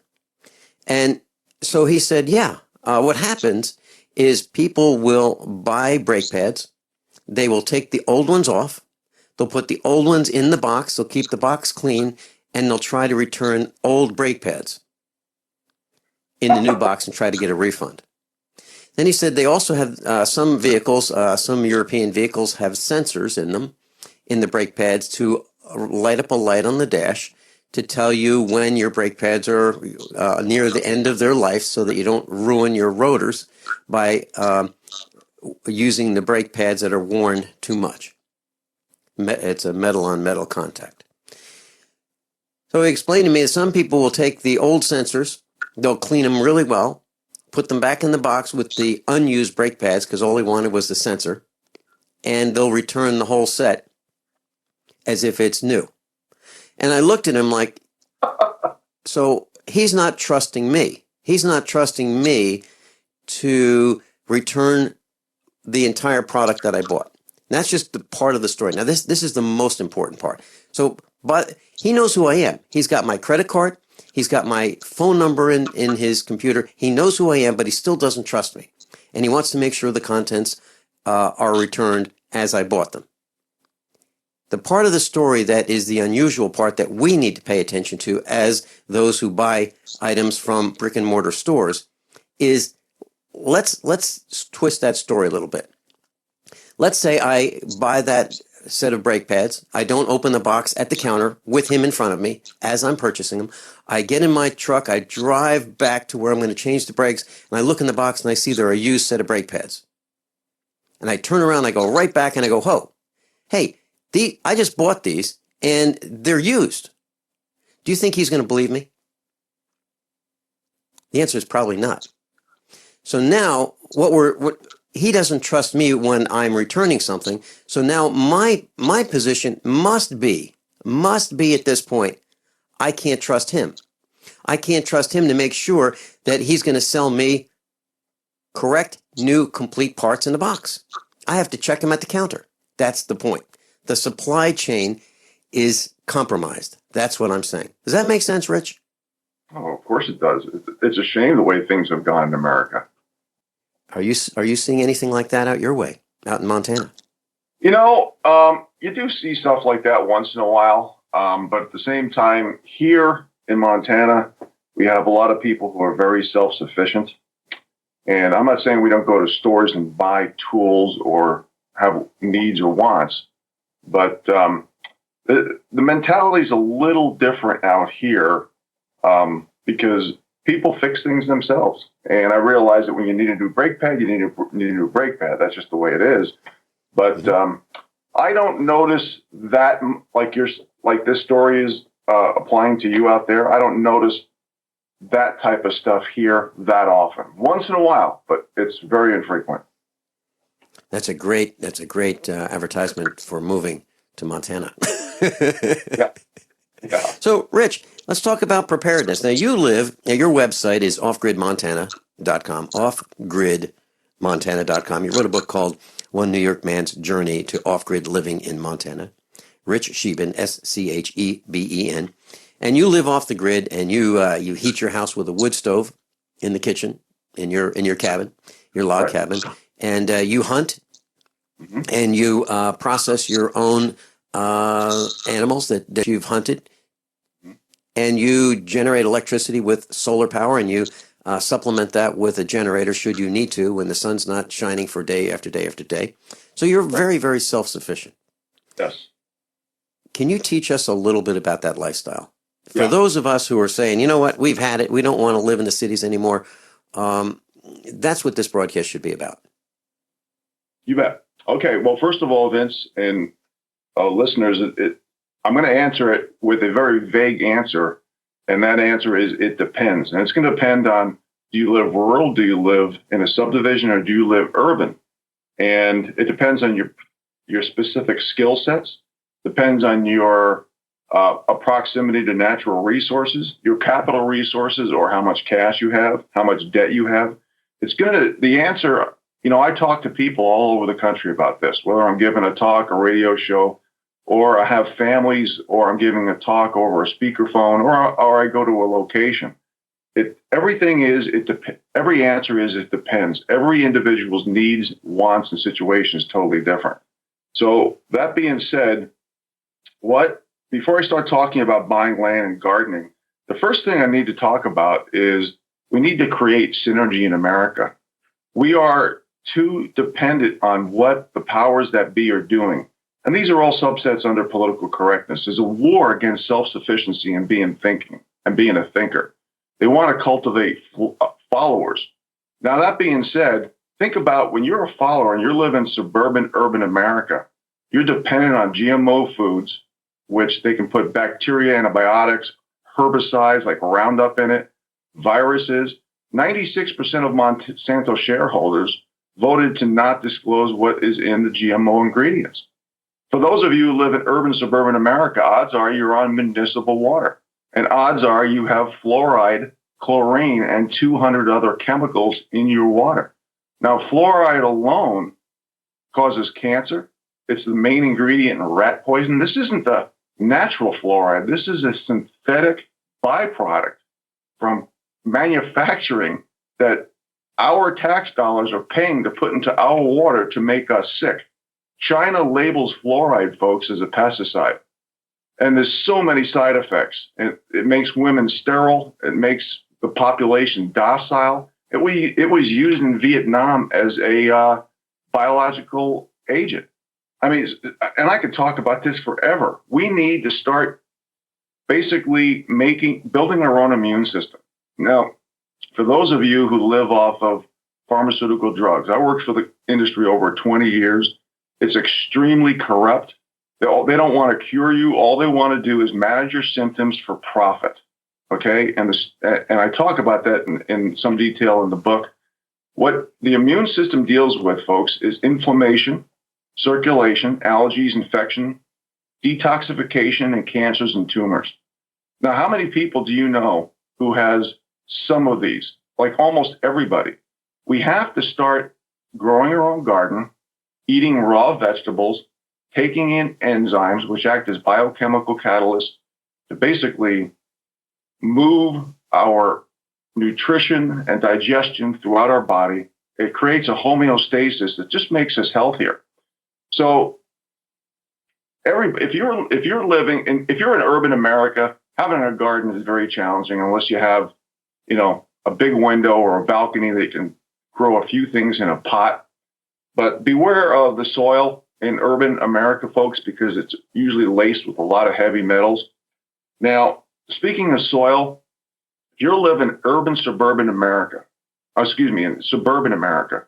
And so he said, yeah, what happens is people will buy brake pads. They will take the old ones off. They'll put the old ones in the box. They'll keep the box clean, and they'll try to return old brake pads in the new box and try to get a refund. Then he said they also have some vehicles, some European vehicles have sensors in them, in the brake pads, to light up a light on the dash to tell you when your brake pads are near the end of their life so that you don't ruin your rotors by using the brake pads that are worn too much. It's a metal-on-metal contact. So he explained to me that some people will take the old sensors, they'll clean them really well, put them back in the box with the unused brake pads because all he wanted was the sensor, and they'll return the whole set as if it's new. And I looked at him like, so he's not trusting me. He's not trusting me to return the entire product that I bought. And that's just the part of the story. Now, this is the most important part. So, but he knows who I am. He's got my credit card. He's got my phone number in his computer. He knows who I am, but he still doesn't trust me. And he wants to make sure the contents are returned as I bought them. The part of the story that is the unusual part that we need to pay attention to as those who buy items from brick and mortar stores is let's twist that story a little bit. Let's say I buy that set of brake pads. I don't open the box at the counter with him in front of me as I'm purchasing them. I get in my truck. I drive back to where I'm going to change the brakes, and I look in the box, and I see they're a used set of brake pads. And I turn around, I go right back, and I go, whoa, hey, I just bought these, and they're used. Do you think he's going to believe me? The answer is probably not. So now, he doesn't trust me when I'm returning something. So now my position must be at this point, I can't trust him. I can't trust him to make sure that he's going to sell me correct, new, complete parts in the box. I have to check him at the counter. That's the point. The supply chain is compromised. That's what I'm saying. Does that make sense, Rich? Oh, of course it does. It's a shame the way things have gone in America. Are you seeing anything like that out your way, out in Montana? You do see stuff like that once in a while. But at the same time, here in Montana, we have a lot of people who are very self-sufficient. And I'm not saying we don't go to stores and buy tools or have needs or wants, But the mentality is a little different out here because people fix things themselves. And I realize that when you need a new brake pad, you need a new brake pad. That's just the way it is. But I don't notice that like this story is applying to you out there. I don't notice that type of stuff here that often. Once in a while, but it's very infrequent. That's a great advertisement for moving to Montana. Yeah. So, Rich, let's talk about preparedness. Now, your website is offgridmontana.com, offgridmontana.com. You wrote a book called One New York Man's Journey to Off-Grid Living in Montana. Rich Scheben, Scheben. And you live off the grid, and you heat your house with a wood stove in the kitchen, in your cabin, your log cabin, and you hunt, and you process your own animals that you've hunted, and you generate electricity with solar power, and you supplement that with a generator should you need to when the sun's not shining for day after day after day. So you're very, very self-sufficient. Yes. Can you teach us a little bit about that lifestyle? For those of us who are saying, you know what, we've had it, we don't want to live in the cities anymore, that's what this broadcast should be about. You bet. Okay, well, first of all, Vince and listeners, I'm going to answer it with a very vague answer, and that answer is it depends. And it's going to depend on, do you live rural, do you live in a subdivision, or do you live urban? And it depends on your specific skill sets, depends on your proximity to natural resources, your capital resources, or how much cash you have, how much debt you have. The answer, I talk to people all over the country about this, whether I'm giving a talk, a radio show, or I have families, or I'm giving a talk over a speakerphone, or I go to a location. Every answer is it depends. Every individual's needs, wants, and situation is totally different. So that being said, before I start talking about buying land and gardening, the first thing I need to talk about is we need to create synergy in America. We are too dependent on what the powers that be are doing. And these are all subsets under political correctness. There's a war against self-sufficiency and being a thinker. They want to cultivate followers. Now, that being said, think about when you're a follower and you're living suburban, urban America, you're dependent on GMO foods, which they can put bacteria, antibiotics, herbicides like Roundup in it, viruses. 96% of Monsanto shareholders voted to not disclose what is in the GMO ingredients. For those of you who live in urban, suburban America, odds are you're on municipal water. And odds are you have fluoride, chlorine, and 200 other chemicals in your water. Now, fluoride alone causes cancer. It's the main ingredient in rat poison. This isn't the natural fluoride. This is a synthetic byproduct from manufacturing that our tax dollars are paying to put into our water to make us sick. China labels fluoride, folks, as a pesticide. And there's so many side effects. It makes women sterile. It makes the population docile. It was used in Vietnam as a biological agent. I mean, and I could talk about this forever. We need to start basically building our own immune system. Now, for those of you who live off of pharmaceutical drugs, I worked for the industry over 20 years. It's extremely corrupt. They don't want to cure you. All they want to do is manage your symptoms for profit. Okay, and I talk about that in some detail in the book. What the immune system deals with, folks, is inflammation, circulation, allergies, infection, detoxification, and cancers and tumors. Now, how many people do you know who has some of these? Like almost everybody. We have to start growing our own garden, eating raw vegetables, taking in enzymes, which act as biochemical catalysts to basically move our nutrition and digestion throughout our body. It creates a homeostasis that just makes us healthier. So if you're living in urban America, having a garden is very challenging unless you have, a big window or a balcony that can grow a few things in a pot. But beware of the soil. in urban America, folks, because it's usually laced with a lot of heavy metals. Now, speaking of soil, if you're living in suburban America, in suburban America,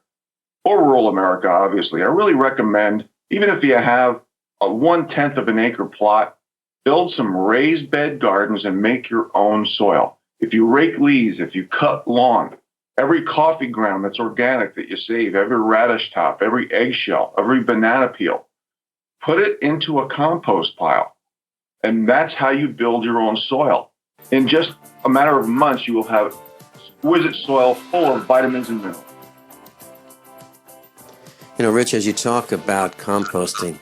or rural America, obviously, I really recommend, even if you have a 1/10 of an acre plot, build some raised bed gardens and make your own soil. If you rake leaves, if you cut lawn, every coffee ground that's organic that you save, every radish top, every eggshell, every banana peel, put it into a compost pile. And that's how you build your own soil. In just a matter of months, you will have exquisite soil full of vitamins and minerals. You know, Rich, as you talk about composting,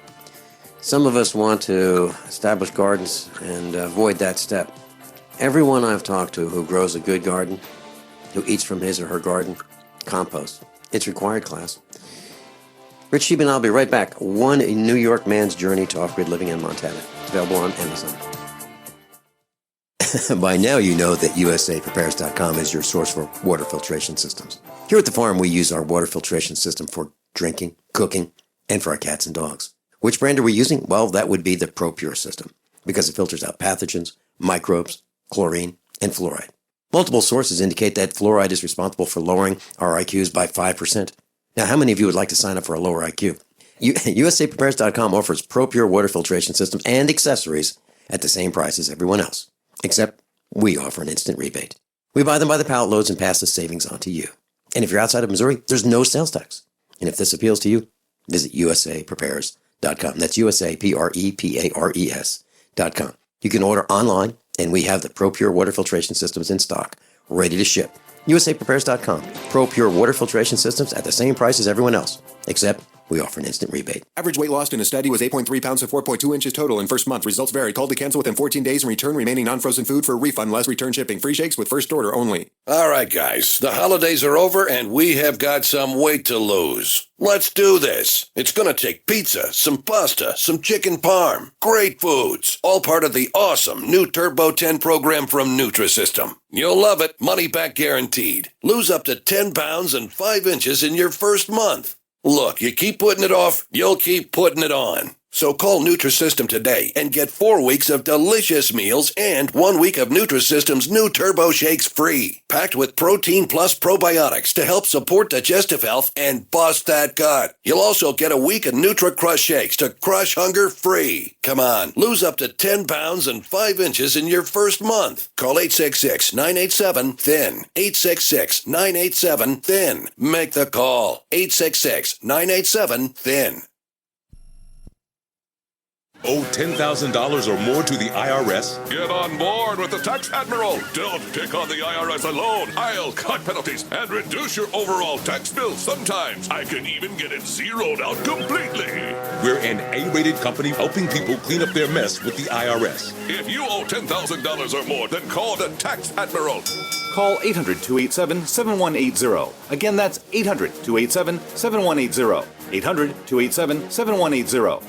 some of us want to establish gardens and avoid that step. Everyone I've talked to who grows a good garden, who eats from his or her garden, compost. It's required class. Rich Scheben and I'll be right back. One New York man's journey to off-grid living in Montana. It's available on Amazon. By now you know that USAPrepares.com is your source for water filtration systems. Here at the farm, we use our water filtration system for drinking, cooking, and for our cats and dogs. Which brand are we using? Well, that would be the ProPure system, because it filters out pathogens, microbes, chlorine, and fluoride. Multiple sources indicate that fluoride is responsible for lowering our IQs by 5%. Now, how many of you would like to sign up for a lower IQ? USAPrepares.com offers ProPure water filtration systems and accessories at the same price as everyone else, except we offer an instant rebate. We buy them by the pallet loads and pass the savings on to you. And if you're outside of Missouri, there's no sales tax. And if this appeals to you, visit USAPrepares.com. That's USAPrepares.com. You can order online, and we have the ProPure water filtration systems in stock, ready to ship. USAPrepares.com. ProPure water filtration systems at the same price as everyone else, except we offer an instant rebate. Average weight lost in a study was 8.3 pounds to 4.2 inches total in first month. Results vary. Call to cancel within 14 days and return remaining non-frozen food for a refund, less return shipping. Free shakes with first order only. All right, guys. The holidays are over and we have got some weight to lose. Let's do this. It's going to take pizza, some pasta, some chicken parm. Great foods. All part of the awesome new Turbo 10 program from Nutrisystem. You'll love it. Money back guaranteed. Lose up to 10 pounds and 5 inches in your first month. Look, you keep putting it off, you'll keep putting it on. So call Nutrisystem today and get 4 weeks of delicious meals and 1 week of Nutrisystem's new Turbo Shakes free. Packed with protein plus probiotics to help support digestive health and bust that gut. You'll also get a week of Nutri-Crush Shakes to crush hunger free. Come on, lose up to 10 pounds and 5 inches in your first month. Call 866-987-THIN. 866-987-THIN. Make the call. 866-987-THIN. Owe $10,000 or more to the IRS? Get on board with the Tax Admiral. Don't pick on the IRS alone. I'll cut penalties and reduce your overall tax bill. Sometimes I can even get it zeroed out completely. We're an A-rated company helping people clean up their mess with the IRS. If you owe $10,000 or more, then call the Tax Admiral. Call 800-287-7180. Again, that's 800-287-7180. 800-287-7180.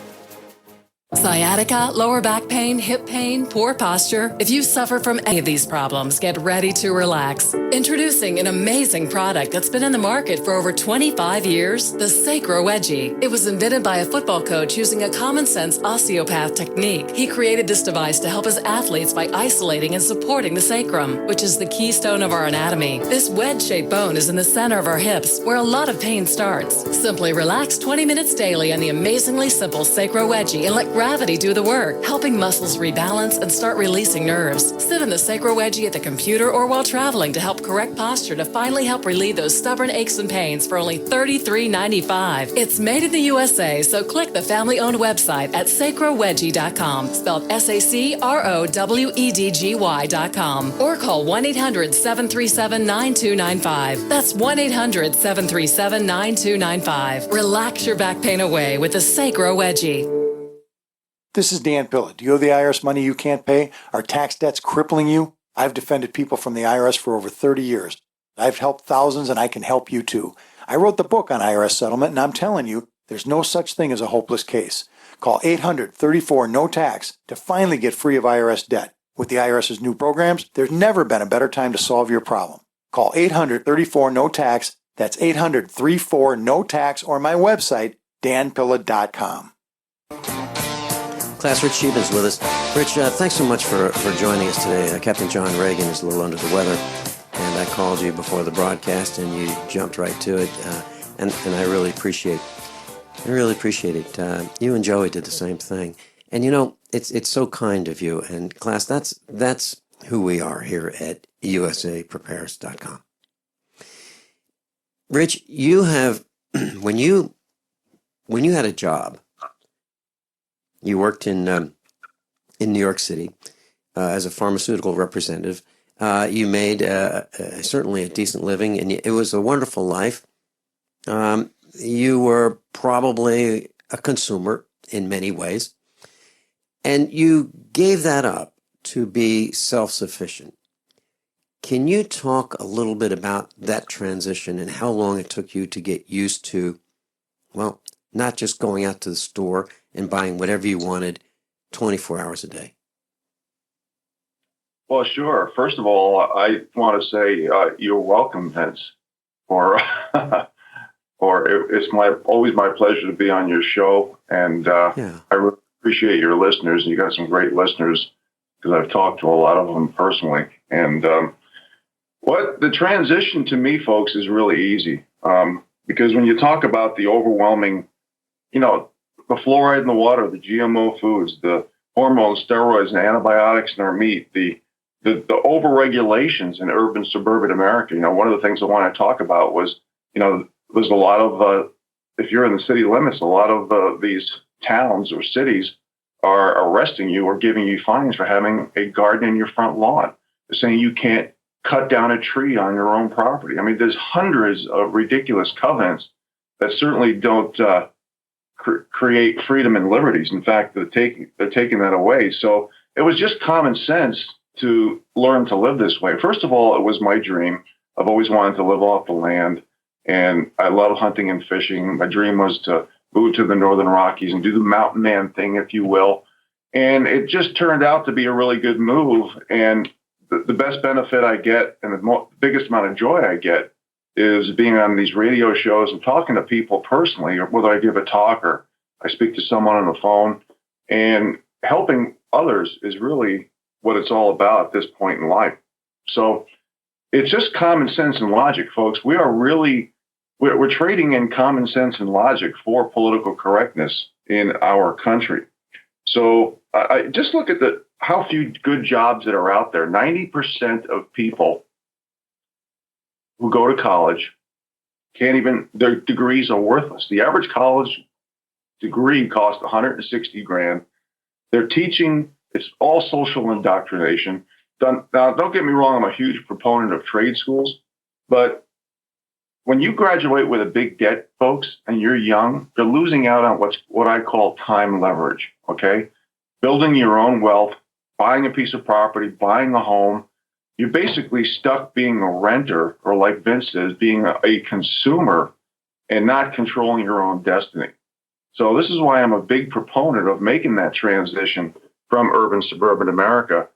Sciatica, lower back pain, hip pain, poor posture. If you suffer from any of these problems, get ready to relax. Introducing an amazing product that's been in the market for over 25 years, the Sacro Wedgie. It was invented by a football coach using a common sense osteopath technique. He created this device to help his athletes by isolating and supporting the sacrum, which is the keystone of our anatomy. This wedge-shaped bone is in the center of our hips, where a lot of pain starts. Simply relax 20 minutes daily on the amazingly simple Sacro Wedgie and let gravity do the work, helping muscles rebalance and start releasing nerves. Sit in the Sacro Wedgie at the computer or while traveling to help correct posture to finally help relieve those stubborn aches and pains for only $33.95. It's made in the USA, so click the family-owned website at sacrowedgie.com, spelled SACROWEDGY.com, or call 1-800-737-9295. That's 1-800-737-9295. Relax your back pain away with the Sacro Wedgie. This is Dan Pilla. Do you owe the IRS money you can't pay? Are tax debts crippling you? I've defended people from the IRS for over 30 years. I've helped thousands, and I can help you too. I wrote the book on IRS settlement, and I'm telling you, there's no such thing as a hopeless case. Call 800-34-NO-TAX to finally get free of IRS debt. With the IRS's new programs, there's never been a better time to solve your problem. Call 800-34-NO-TAX. That's 800-34-NO-TAX, or my website, danpilla.com. Class, Rich Scheben is with us. Rich, thanks so much for joining us today. Captain John Regan is a little under the weather, and I called you before the broadcast, and you jumped right to it, and I really appreciate it. You and Joey did the same thing, and it's so kind of you. And class, that's who we are here at usaprepares.com. Rich, you have when you had a job, you worked in New York City as a pharmaceutical representative. You made certainly a decent living, and it was a wonderful life. You were probably a consumer in many ways, and you gave that up to be self-sufficient. Can you talk a little bit about that transition and how long it took you to get used to, well, not just going out to the store and buying whatever you wanted 24 hours a day? Well, sure. First of all, I want to say you're welcome, Vince, it's always my pleasure to be on your show, and I really appreciate your listeners. You got some great listeners because I've talked to a lot of them personally. And what the transition to me, folks, is really easy because when you talk about the overwhelming, the fluoride in the water, the GMO foods, the hormones, steroids, and antibiotics in our meat, the over-regulations in urban, suburban America. One of the things I want to talk about was, there's a lot of, if you're in the city limits, a lot of these towns or cities are arresting you or giving you fines for having a garden in your front lawn. They're saying you can't cut down a tree on your own property. I mean, there's hundreds of ridiculous covenants that certainly don't create freedom and liberties. In fact, they're taking that away. So it was just common sense to learn to live this way. First of all, it was my dream. I've always wanted to live off the land, and I love hunting and fishing. My dream was to move to the Northern Rockies and do the mountain man thing, if you will. And it just turned out to be a really good move. And the best benefit I get and the biggest amount of joy I get is being on these radio shows and talking to people personally, or whether I give a talk or I speak to someone on the phone, and helping others is really what it's all about at this point in life. So it's just common sense and logic, folks. We're trading in common sense and logic for political correctness in our country. So I just look at how few good jobs that are out there. 90% of people who go to college their degrees are worthless. The average college degree costs $160,000. They're teaching, it's all social indoctrination. Now, don't get me wrong, I'm a huge proponent of trade schools, but when you graduate with a big debt, folks, and you're young, you're losing out on what I call time leverage, okay? Building your own wealth, buying a piece of property, buying a home. You're basically stuck being a renter, or like Vince says, being a consumer and not controlling your own destiny. So this is why I'm a big proponent of making that transition from urban, suburban America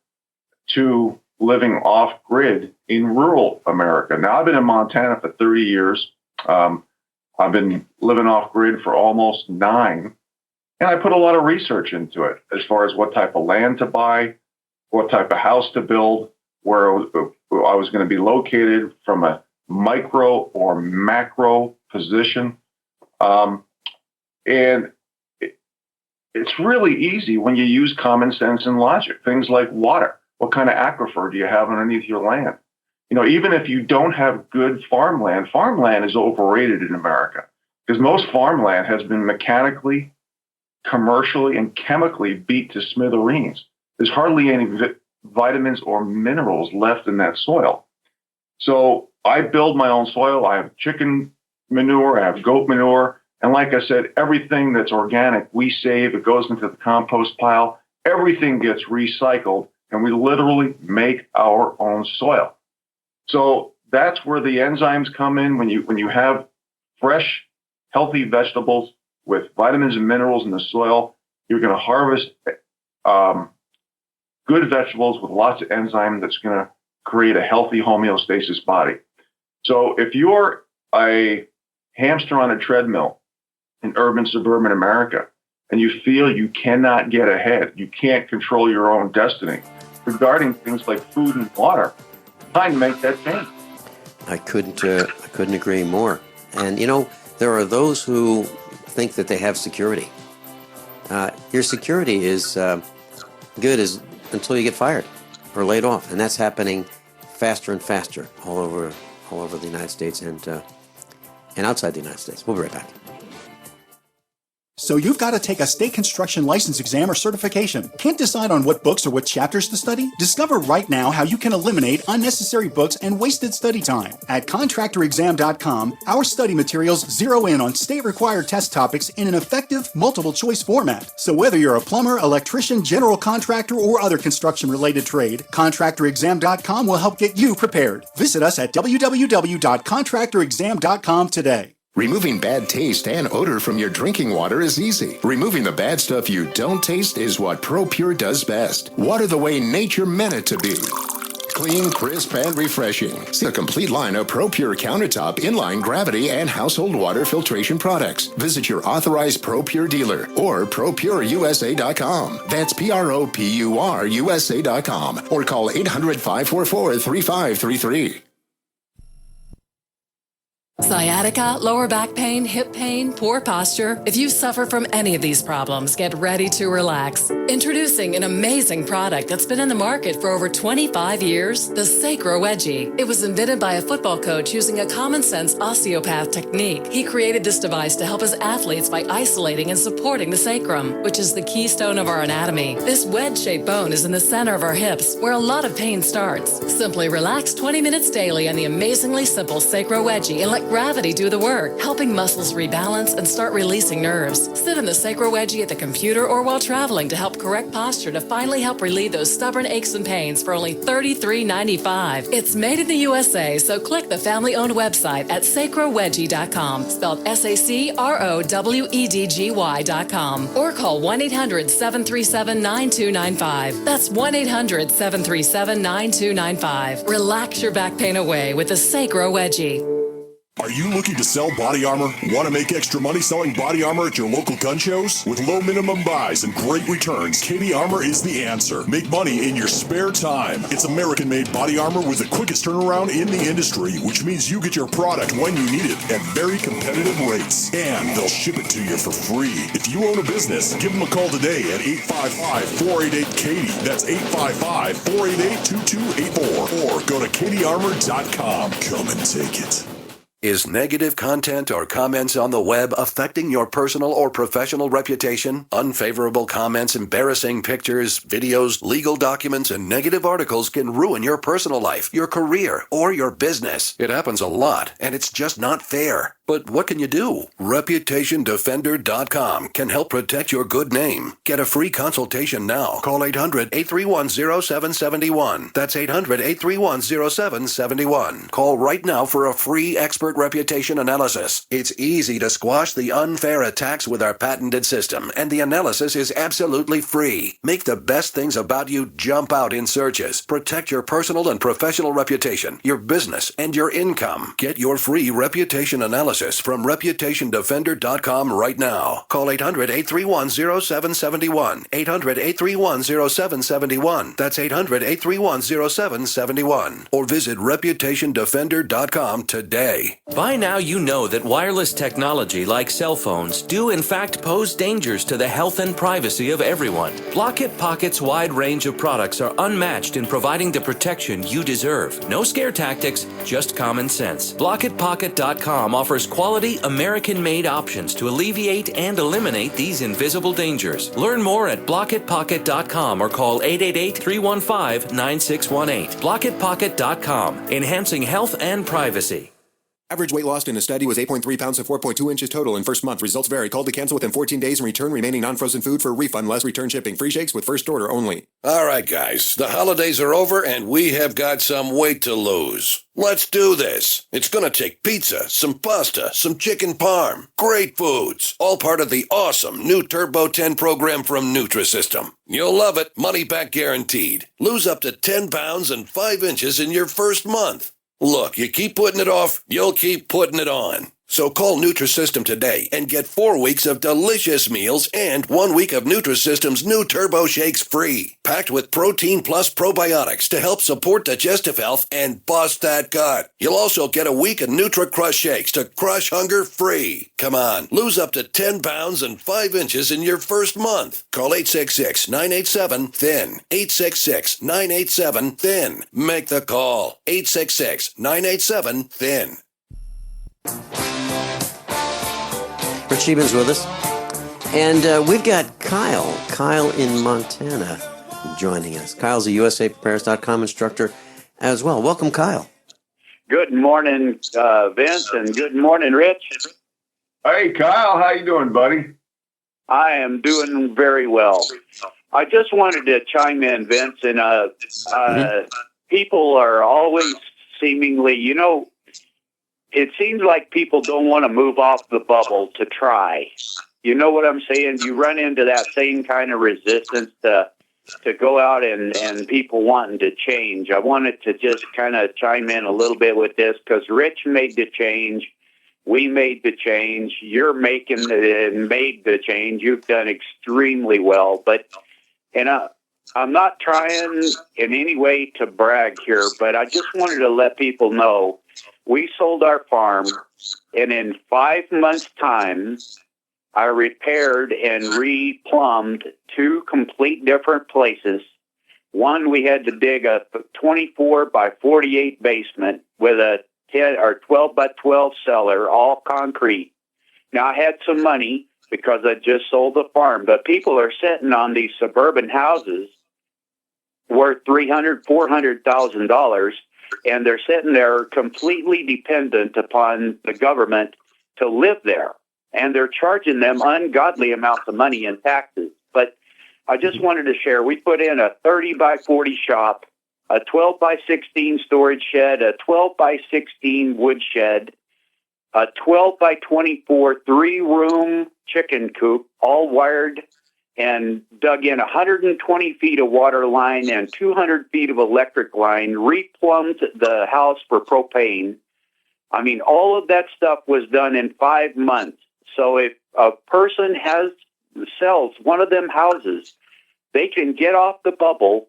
to living off-grid in rural America. Now, I've been in Montana for 30 years. I've been living off-grid for almost 9. And I put a lot of research into it as far as what type of land to buy, what type of house to build, where I was going to be located from a micro or macro position. And it's really easy when you use common sense and logic. Things like water. What kind of aquifer do you have underneath your land? Even if you don't have good farmland is overrated in America because most farmland has been mechanically, commercially, and chemically beat to smithereens. There's hardly any vitamins or minerals left in that soil. So I build my own soil. I have chicken manure. I have goat manure. And like I said, everything that's organic, we save. It goes into the compost pile. Everything gets recycled, and we literally make our own soil. So that's where the enzymes come in. When you have fresh, healthy vegetables with vitamins and minerals in the soil, you're going to harvest good vegetables with lots of enzyme that's going to create a healthy homeostasis body. So if you're a hamster on a treadmill in urban, suburban America, and you feel you cannot get ahead, you can't control your own destiny, regarding things like food and water, time to make that change. I couldn't agree more. And there are those who think that they have security. Your security is good until you get fired or laid off, and that's happening faster and faster all over the United States and outside the United States. We'll be right back. So you've got to take a state construction license exam or certification. Can't decide on what books or what chapters to study? Discover right now how you can eliminate unnecessary books and wasted study time. At contractorexam.com, our study materials zero in on state-required test topics in an effective, multiple-choice format. So whether you're a plumber, electrician, general contractor, or other construction-related trade, contractorexam.com will help get you prepared. Visit us at www.contractorexam.com today. Removing bad taste and odor from your drinking water is easy. Removing the bad stuff you don't taste is what ProPure does best. Water the way nature meant it to be. Clean, crisp, and refreshing. See a complete line of ProPure countertop, inline, gravity, and household water filtration products. Visit your authorized ProPure dealer or ProPureUSA.com. That's ProPureUSA.com or call 800-544-3533. Sciatica, lower back pain, hip pain, poor posture. If you suffer from any of these problems, get ready to relax. Introducing an amazing product that's been in the market for over 25 years, the Sacro Wedgie. It was invented by a football coach using a common sense osteopath technique. He created this device to help his athletes by isolating and supporting the sacrum, which is the keystone of our anatomy. This wedge-shaped bone is in the center of our hips, where a lot of pain starts. Simply relax 20 minutes daily on the amazingly simple Sacro Wedgie and let gravity do the work, helping muscles rebalance and start releasing nerves. Sit in the Sacro Wedgie at the computer or while traveling to help correct posture to finally help relieve those stubborn aches and pains for only $33.95. It's made in the USA, so click the family-owned website at sacrowedgie.com, spelled SACROWEDGY.com, or call 1-800-737-9295. That's 1-800-737-9295. Relax your back pain away with the Sacro Wedgie. Are you looking to sell body armor? Want to make extra money selling body armor at your local gun shows? With low minimum buys and great returns, Katie Armor is the answer. Make money in your spare time. It's American-made body armor with the quickest turnaround in the industry, which means you get your product when you need it at very competitive rates. And they'll ship it to you for free. If you own a business, give them a call today at 855-488-KATIE. That's 855-488-2284. Or go to katiearmor.com. Come and take it. Is negative content or comments on the web affecting your personal or professional reputation? Unfavorable comments, embarrassing pictures, videos, legal documents, and negative articles can ruin your personal life, your career, or your business. It happens a lot, and it's just not fair. But what can you do? ReputationDefender.com can help protect your good name. Get a free consultation now. Call 800-831-0771. That's 800-831-0771. Call right now for a free expert reputation analysis. It's easy to squash the unfair attacks with our patented system, and the analysis is absolutely free. Make the best things about you jump out in searches. Protect your personal and professional reputation, your business, and your income. Get your free reputation analysis from ReputationDefender.com right now. Call 800-831-0771. 800-831-0771. That's 800-831-0771. Or visit ReputationDefender.com today. By now you know that wireless technology like cell phones do in fact pose dangers to the health and privacy of everyone. Blockit Pocket's wide range of products are unmatched in providing the protection you deserve. No scare tactics, just common sense. BlockitPocket.com offers quality American-made options to alleviate and eliminate these invisible dangers. Learn more at BlockitPocket.com or call 888-315-9618. BlockitPocket.com, enhancing health and privacy. Average weight lost in a study was 8.3 pounds to 4.2 inches total in first month. Results vary. Call to cancel within 14 days and return remaining non-frozen food for a refund, less return shipping. Free shakes with first order only. All right, guys. The holidays are over, and we have got some weight to lose. Let's do this. It's going to take pizza, some pasta, some chicken parm. Great foods. All part of the awesome new Turbo 10 program from Nutrisystem. You'll love it. Money back guaranteed. Lose up to 10 pounds and 5 inches in your first month. Look, you keep putting it off, you'll keep putting it on. So call Nutrisystem today and get 4 weeks of delicious meals and 1 week of Nutrisystem's new Turbo Shakes free. Packed with protein plus probiotics to help support digestive health and bust that gut. You'll also get a week of Nutri-Crush Shakes to crush hunger free. Come on, lose up to 10 pounds and 5 inches in your first month. Call 866-987-THIN. 866-987-THIN. Make the call. 866-987-THIN. Rich Scheben's with us. And we've got Kyle in Montana joining us. Kyle's a USAPrepares.com instructor as well. Welcome, Kyle. Good morning, Vince, and good morning, Rich. Hey, Kyle, how you doing, buddy? I am doing very well. I just wanted to chime in, Vince, and people are always seemingly, it seems like people don't want to move off the bubble to try. You know what I'm saying? You run into that same kind of resistance to go out and people wanting to change. I wanted to just kind of chime in a little bit with this because Rich made the change. We made the change. You're made the change. You've done extremely well. I'm not trying in any way to brag here, but I just wanted to let people know we sold our farm, and in 5 months' time, I repaired and replumbed 2 complete different places. One, we had to dig a 24 by 48 basement with a 10 or 12 by 12 cellar, all concrete. Now, I had some money because I just sold the farm, but people are sitting on these suburban houses worth $300,000, $400,000. And they're sitting there completely dependent upon the government to live there. And they're charging them ungodly amounts of money in taxes. But I just wanted to share, we put in a 30 by 40 shop, a 12 by 16 storage shed, a 12 by 16 wood shed, a 12 by 24 3-room chicken coop, all wired and dug in 120 feet of water line and 200 feet of electric line, replumbed the house for propane. I mean, all of that stuff was done in 5 months. So if a person sells one of them houses, they can get off the bubble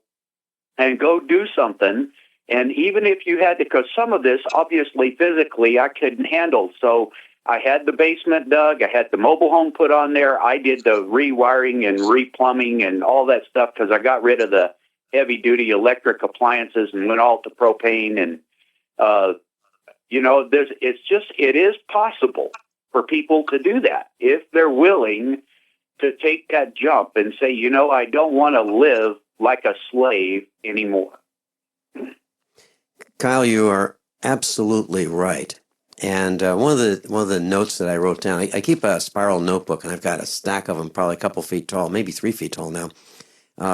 and go do something. And even if you had to, because some of this, obviously, physically, I couldn't handle. So I had the basement dug. I had the mobile home put on there. I did the rewiring and replumbing and all that stuff because I got rid of the heavy-duty electric appliances and went all to propane. And, it is possible for people to do that if they're willing to take that jump and say, I don't want to live like a slave anymore. Kyle, you are absolutely right. And one of the notes that I wrote down, I keep a spiral notebook, and I've got a stack of them, probably a couple feet tall, maybe 3 feet tall now,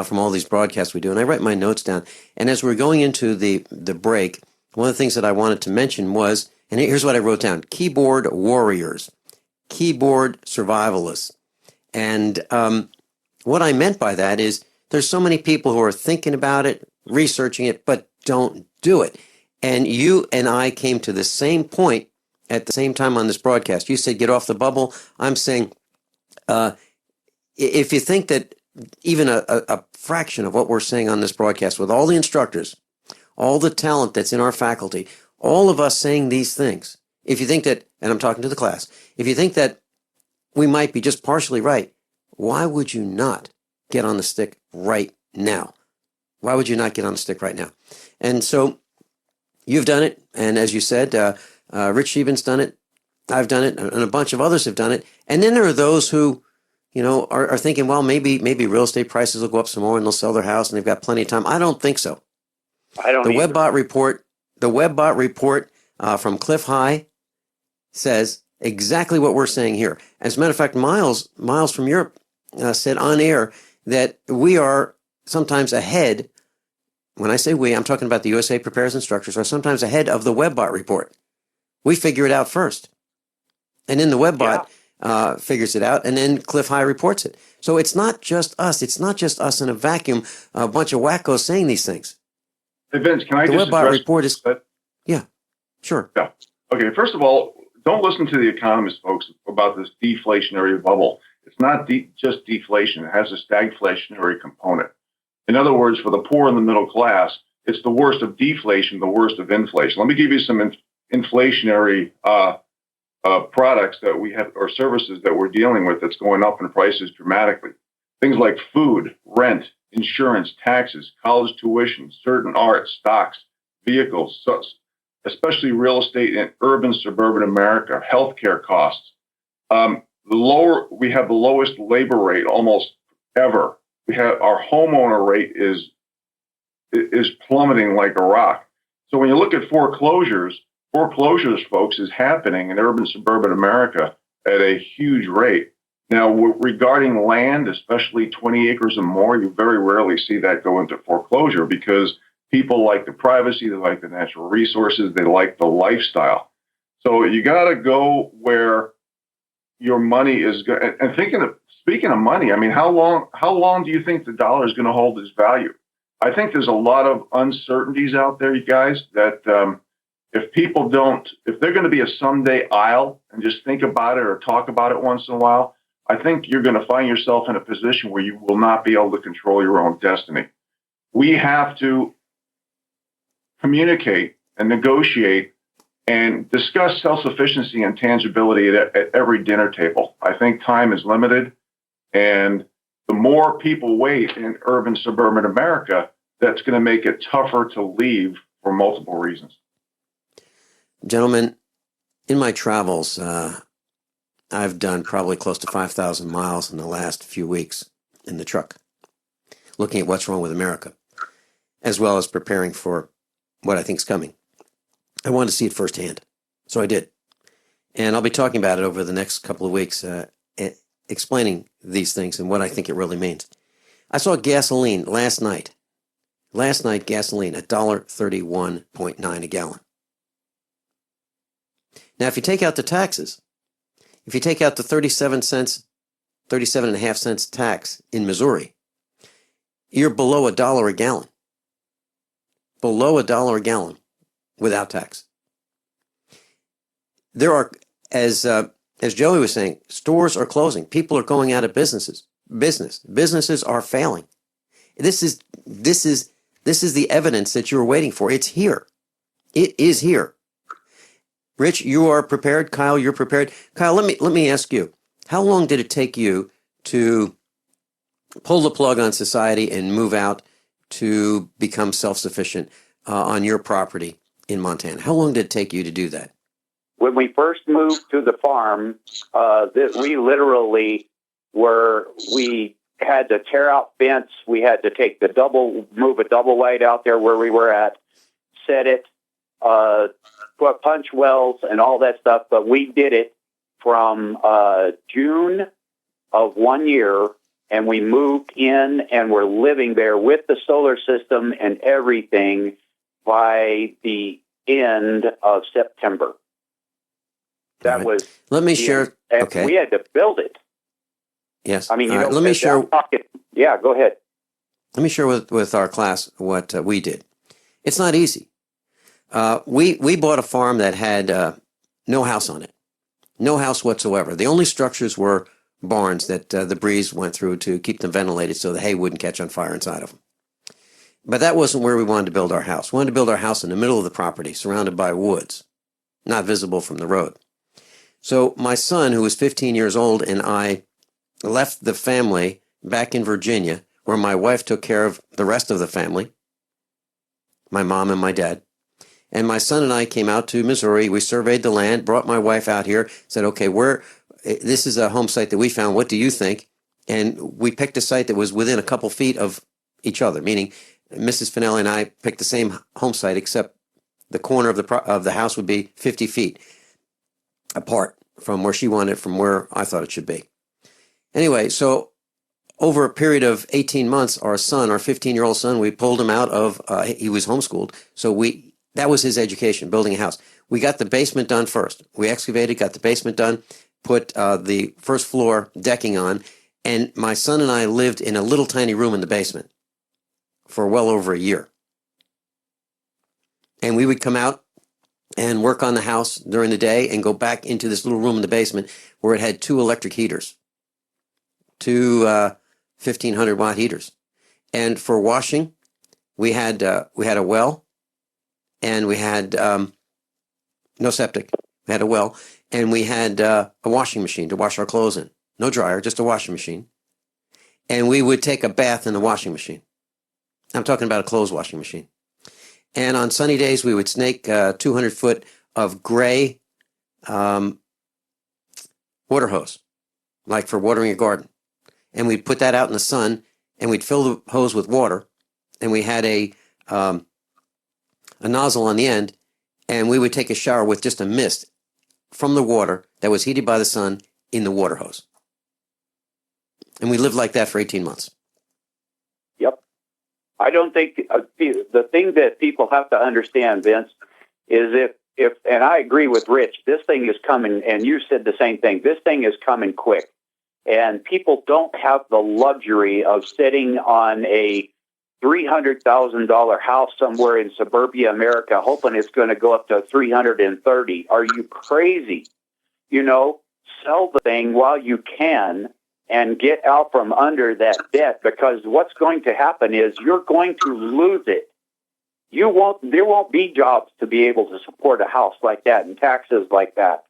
from all these broadcasts we do. And I write my notes down. And as we're going into the break, one of the things that I wanted to mention was, and here's what I wrote down: keyboard warriors, keyboard survivalists. And what I meant by that is there's so many people who are thinking about it, researching it, but don't do it. And you and I came to the same point at the same time on this broadcast. You said get off the bubble. I'm saying if you think that even a fraction of what we're saying on this broadcast, with all the instructors, all the talent that's in our faculty, all of us saying these things, if you think that, and I'm talking to the class, if you think that we might be just partially right, why would you not get on the stick right now? Why would you not get on the stick right now? And so you've done it, and as you said, Rich Scheben's done it, I've done it, and a bunch of others have done it. And then there are those who, are thinking, well, maybe real estate prices will go up some more and they'll sell their house and they've got plenty of time. I don't think so. The WebBot report from Cliff High says exactly what we're saying here. As a matter of fact, Miles from Europe said on air that we are sometimes ahead. When I say we, I'm talking about the USA Prepares instructors are sometimes ahead of the WebBot report. We figure it out first. And then the WebBot figures it out, and then Cliff High reports it. So it's not just us. It's not just us in a vacuum, a bunch of wackos saying these things. Hey, Vince, can I the just WebBot address report is that? Yeah, sure. Yeah. Okay, first of all, don't listen to the economists, folks, about this deflationary bubble. It's not just deflation. It has a stagflationary component. In other words, for the poor and the middle class, it's the worst of deflation, the worst of inflation. Let me give you some inflationary products that we have or services that we're dealing with that's going up in prices dramatically. Things like food, rent, insurance, taxes, college tuition, certain art, stocks, vehicles, especially real estate in urban, suburban America, healthcare costs. We have the lowest labor rate almost ever. We have our homeowner rate is plummeting like a rock. So when you look at foreclosures, folks, is happening in urban, suburban America at a huge rate. Now, regarding land, especially 20 acres or more, you very rarely see that go into foreclosure because people like the privacy, they like the natural resources, they like the lifestyle. So you got to go where your money is going. And speaking of money, I mean, how long do you think the dollar is going to hold its value? I think there's a lot of uncertainties out there, you guys, that if they're going to be a someday I'll and just think about it or talk about it once in a while, I think you're going to find yourself in a position where you will not be able to control your own destiny. We have to communicate and negotiate and discuss self-sufficiency and tangibility at every dinner table. I think time is limited, and the more people wait in urban, suburban America, that's going to make it tougher to leave for multiple reasons. Gentlemen, in my travels, I've done probably close to 5,000 miles in the last few weeks in the truck, looking at what's wrong with America, as well as preparing for what I think is coming. I wanted to see it firsthand, so I did. And I'll be talking about it over the next couple of weeks, explaining these things and what I think it really means. I saw gasoline last night. Gasoline, $1.31.9 a gallon. Now, if you take out the taxes, if you take out the 37.5 cents tax in Missouri, you're below $1 a gallon. Below $1 a gallon without tax. There are, as Joey was saying, stores are closing. People are going out of businesses. Businesses are failing. This is the evidence that you were waiting for. It's here. It is here. Rich, you are prepared. Kyle, you're prepared. Kyle, let me ask you, how long did it take you to pull the plug on society and move out to become self-sufficient on your property in Montana? How long did it take you to do that? When we first moved to the farm, we literally we had to tear out fence. We had to move a double wide out there where we were at, set it, put punch wells and all that stuff. But we did it from June of 1 year, and we moved in and we're living there with the solar system and everything by the end of September. That was. Let me share. Okay. We had to build it. Yes. I mean, let me share. Yeah, go ahead. Let me share with our class what we did. It's not easy. We bought a farm that had no house on it, no house whatsoever. The only structures were barns that the breeze went through to keep them ventilated so the hay wouldn't catch on fire inside of them. But that wasn't where we wanted to build our house. We wanted to build our house in the middle of the property, surrounded by woods, not visible from the road. So my son, who was 15 years old, and I left the family back in Virginia, where my wife took care of the rest of the family, my mom and my dad. And my son and I came out to Missouri. We surveyed the land, brought my wife out here, said, okay, this is a home site that we found. What do you think? And we picked a site that was within a couple feet of each other, meaning Mrs. Finelli and I picked the same home site, except the corner of the house would be 50 feet apart from where she wanted it, from where I thought it should be. Anyway, so over a period of 18 months, our 15-year-old son, we pulled him out of, he was homeschooled, so that was his education, building a house. We got the basement done first. We excavated, got the basement done, put the first floor decking on, and my son and I lived in a little tiny room in the basement for well over a year. And we would come out and work on the house during the day and go back into this little room in the basement where it had 2 electric heaters, 2 1,500 watt heaters. And for washing, we had a well, and we had no septic. We had a well, and we had a washing machine to wash our clothes in. No dryer, just a washing machine. And we would take a bath in the washing machine. I'm talking about a clothes washing machine. And on sunny days, we would snake 200 foot of gray water hose, like for watering your garden. And we'd put that out in the sun, and we'd fill the hose with water, and we had a nozzle on the end, and we would take a shower with just a mist from the water that was heated by the sun in the water hose. And we lived like that for 18 months. Yep. I don't think the thing that people have to understand, Vince, is if and I agree with Rich, this thing is coming, and you said the same thing, this thing is coming quick. And people don't have the luxury of sitting on a $300,000 house somewhere in suburbia America hoping it's going to go up to 330. Are you crazy? Sell the thing while you can and get out from under that debt, because what's going to happen is you're going to lose it. There won't be jobs to be able to support a house like that and taxes like that.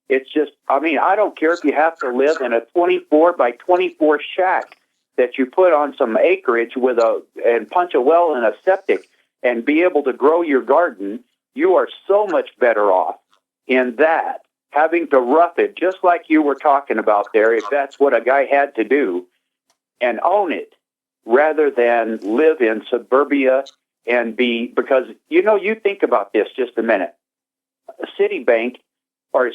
It's just, I don't care if you have to live in a 24 by 24 shack that you put on some acreage and punch a well in a septic and be able to grow your garden. You are so much better off in that, having to rough it, just like you were talking about there, if that's what a guy had to do, and own it, rather than live in suburbia and because, you think about this just a minute. Citibank, I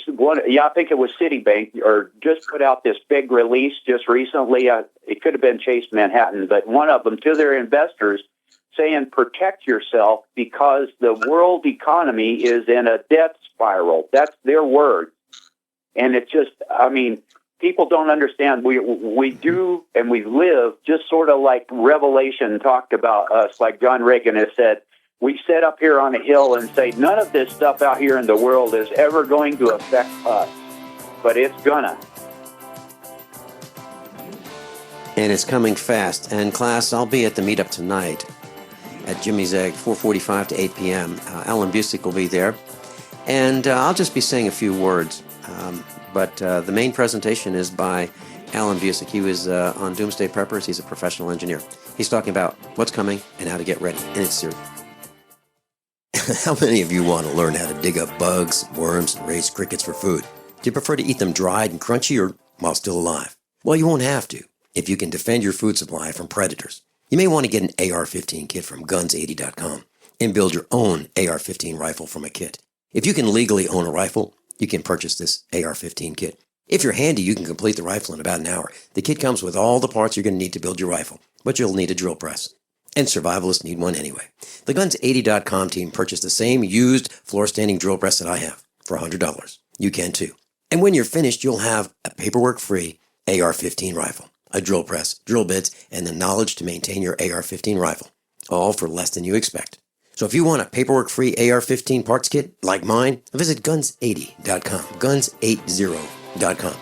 think it was Citibank, or just put out this big release just recently. It could have been Chase Manhattan, but one of them to their investors saying protect yourself because the world economy is in a death spiral. That's their word. And it just, people don't understand. We do, and we live just sort of like Revelation talked about us, like John Regan has said. We sit up here on a hill and say, none of this stuff out here in the world is ever going to affect us, but it's gonna. And it's coming fast. And class, I'll be at the meetup tonight at Jimmy's Egg, 4:45 to 8 p.m. Alan Busick will be there. And I'll just be saying a few words. But the main presentation is by Alan Busick. He was on Doomsday Preppers. He's a professional engineer. He's talking about what's coming and how to get ready. And it's serious. How many of you want to learn how to dig up bugs, worms, and raise crickets for food? Do you prefer to eat them dried and crunchy or while still alive? Well, you won't have to if you can defend your food supply from predators. You may want to get an AR-15 kit from guns80.com and build your own AR-15 rifle from a kit. If you can legally own a rifle, you can purchase this AR-15 kit. If you're handy, you can complete the rifle in about an hour. The kit comes with all the parts you're going to need to build your rifle, but you'll need a drill press. And survivalists need one anyway. The Guns80.com team purchased the same used floor-standing drill press that I have for $100. You can too. And when you're finished, you'll have a paperwork-free AR-15 rifle, a drill press, drill bits, and the knowledge to maintain your AR-15 rifle, all for less than you expect. So if you want a paperwork-free AR-15 parts kit like mine, visit Guns80.com, Guns80.com,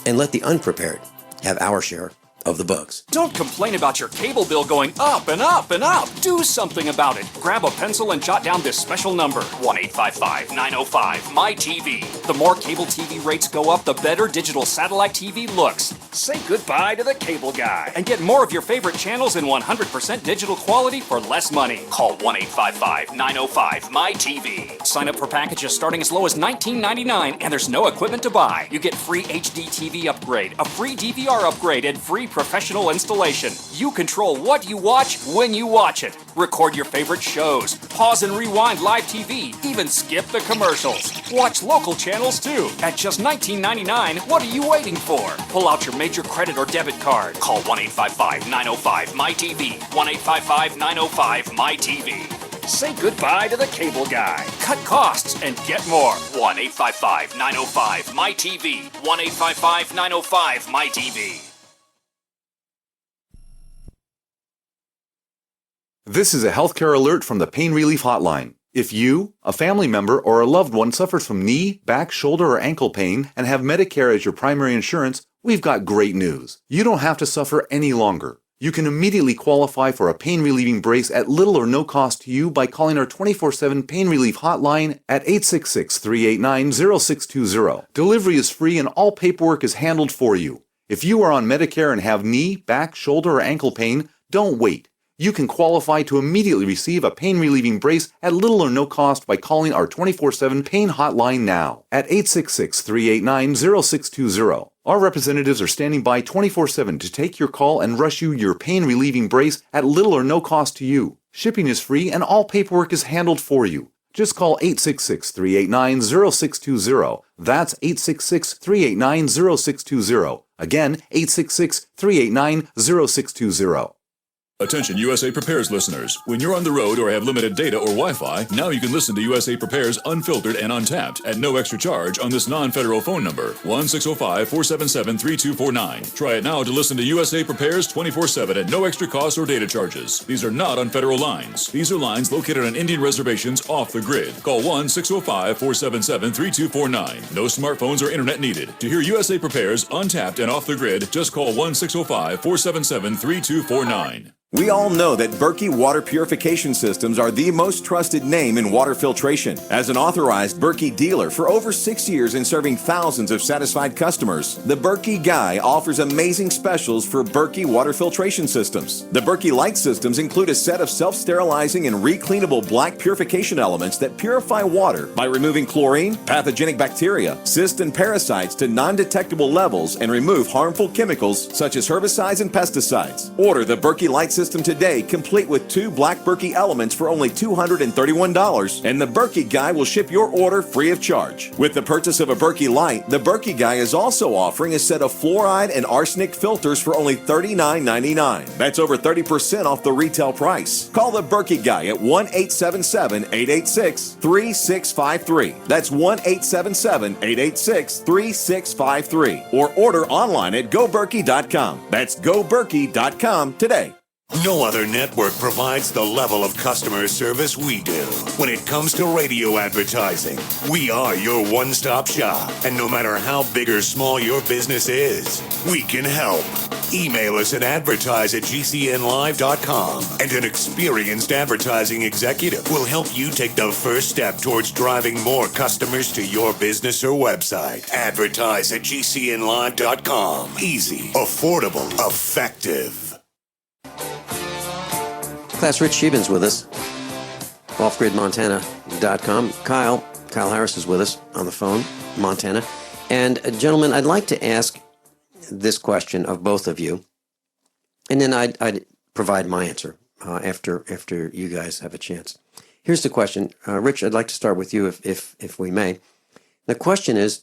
and let the unprepared have our share of the bugs. Don't complain about your cable bill going up and up and up. Do something about it. Grab a pencil and jot down this special number, 1-855-905-MY-TV. The more cable TV rates go up, the better digital satellite TV looks. Say goodbye to the cable guy and get more of your favorite channels in 100% digital quality for less money. Call 1-855-905-MY-TV. Sign up for packages starting as low as $19.99, and there's no equipment to buy. You get free HD TV upgrade, a free DVR upgrade, and free professional installation. You control what you watch when you watch it. Record your favorite shows, pause and rewind live TV, even skip the commercials. Watch local channels too. At just $19.99, what are you waiting for? Pull out your major credit or debit card. Call 1-855-905-MY-TV. 1-855-905-MY-TV. Say goodbye to the cable guy. Cut costs and get more. 1-855-905-MY-TV. 1-855-905-MY-TV. This is a healthcare alert from the Pain Relief Hotline. If you, a family member, or a loved one suffers from knee, back, shoulder, or ankle pain and have Medicare as your primary insurance, we've got great news. You don't have to suffer any longer. You can immediately qualify for a pain-relieving brace at little or no cost to you by calling our 24/7 pain relief hotline at 866-389-0620. Delivery is free and all paperwork is handled for you. If you are on Medicare and have knee, back, shoulder, or ankle pain, don't wait. You can qualify to immediately receive a pain-relieving brace at little or no cost by calling our 24/7 pain hotline now at 866-389-0620. Our representatives are standing by 24/7 to take your call and rush you your pain-relieving brace at little or no cost to you. Shipping is free and all paperwork is handled for you. Just call 866-389-0620. That's 866-389-0620. Again, 866-389-0620. Attention USA Prepares listeners. When you're on the road or have limited data or Wi-Fi, now you can listen to USA Prepares unfiltered and untapped at no extra charge on this non-federal phone number, 1-605-477-3249. Try it now to listen to USA Prepares 24/7 at no extra cost or data charges. These are not on federal lines. These are lines located on Indian reservations off the grid. Call 1-605-477-3249. No smartphones or internet needed. To hear USA Prepares untapped and off the grid, just call 1-605-477-3249. We all know that Berkey Water Purification Systems are the most trusted name in water filtration. As an authorized Berkey dealer for over 6 years and serving thousands of satisfied customers, the Berkey Guy offers amazing specials for Berkey water filtration systems. The Berkey Light systems include a set of self-sterilizing and recleanable black purification elements that purify water by removing chlorine, pathogenic bacteria, cysts, and parasites to non-detectable levels and remove harmful chemicals such as herbicides and pesticides. Order the Berkey Light system today, complete with 2 black Berkey elements for only $231, and the Berkey Guy will ship your order free of charge. With the purchase of a Berkey Light, the Berkey Guy is also offering a set of fluoride and arsenic filters for only $39.99. That's over 30% off the retail price. Call the Berkey Guy at 1-877-886-3653. That's 1-877-886-3653. Or order online at goberkey.com. That's goberkey.com today. No other network provides the level of customer service we do. When it comes to radio advertising, we are your one-stop shop. And no matter how big or small your business is, we can help. Email us at advertise@gcnlive.com, and an experienced advertising executive will help you take the first step towards driving more customers to your business or website. Advertise@gcnlive.com. Easy, affordable, effective. Class Rich Scheben's with us. Offgridmontana.com. Kyle Harris is with us on the phone, Montana. And gentlemen, I'd like to ask this question of both of you, and then I'd provide my answer after you guys have a chance. Here's the question. Rich, I'd like to start with you if we may. The question is,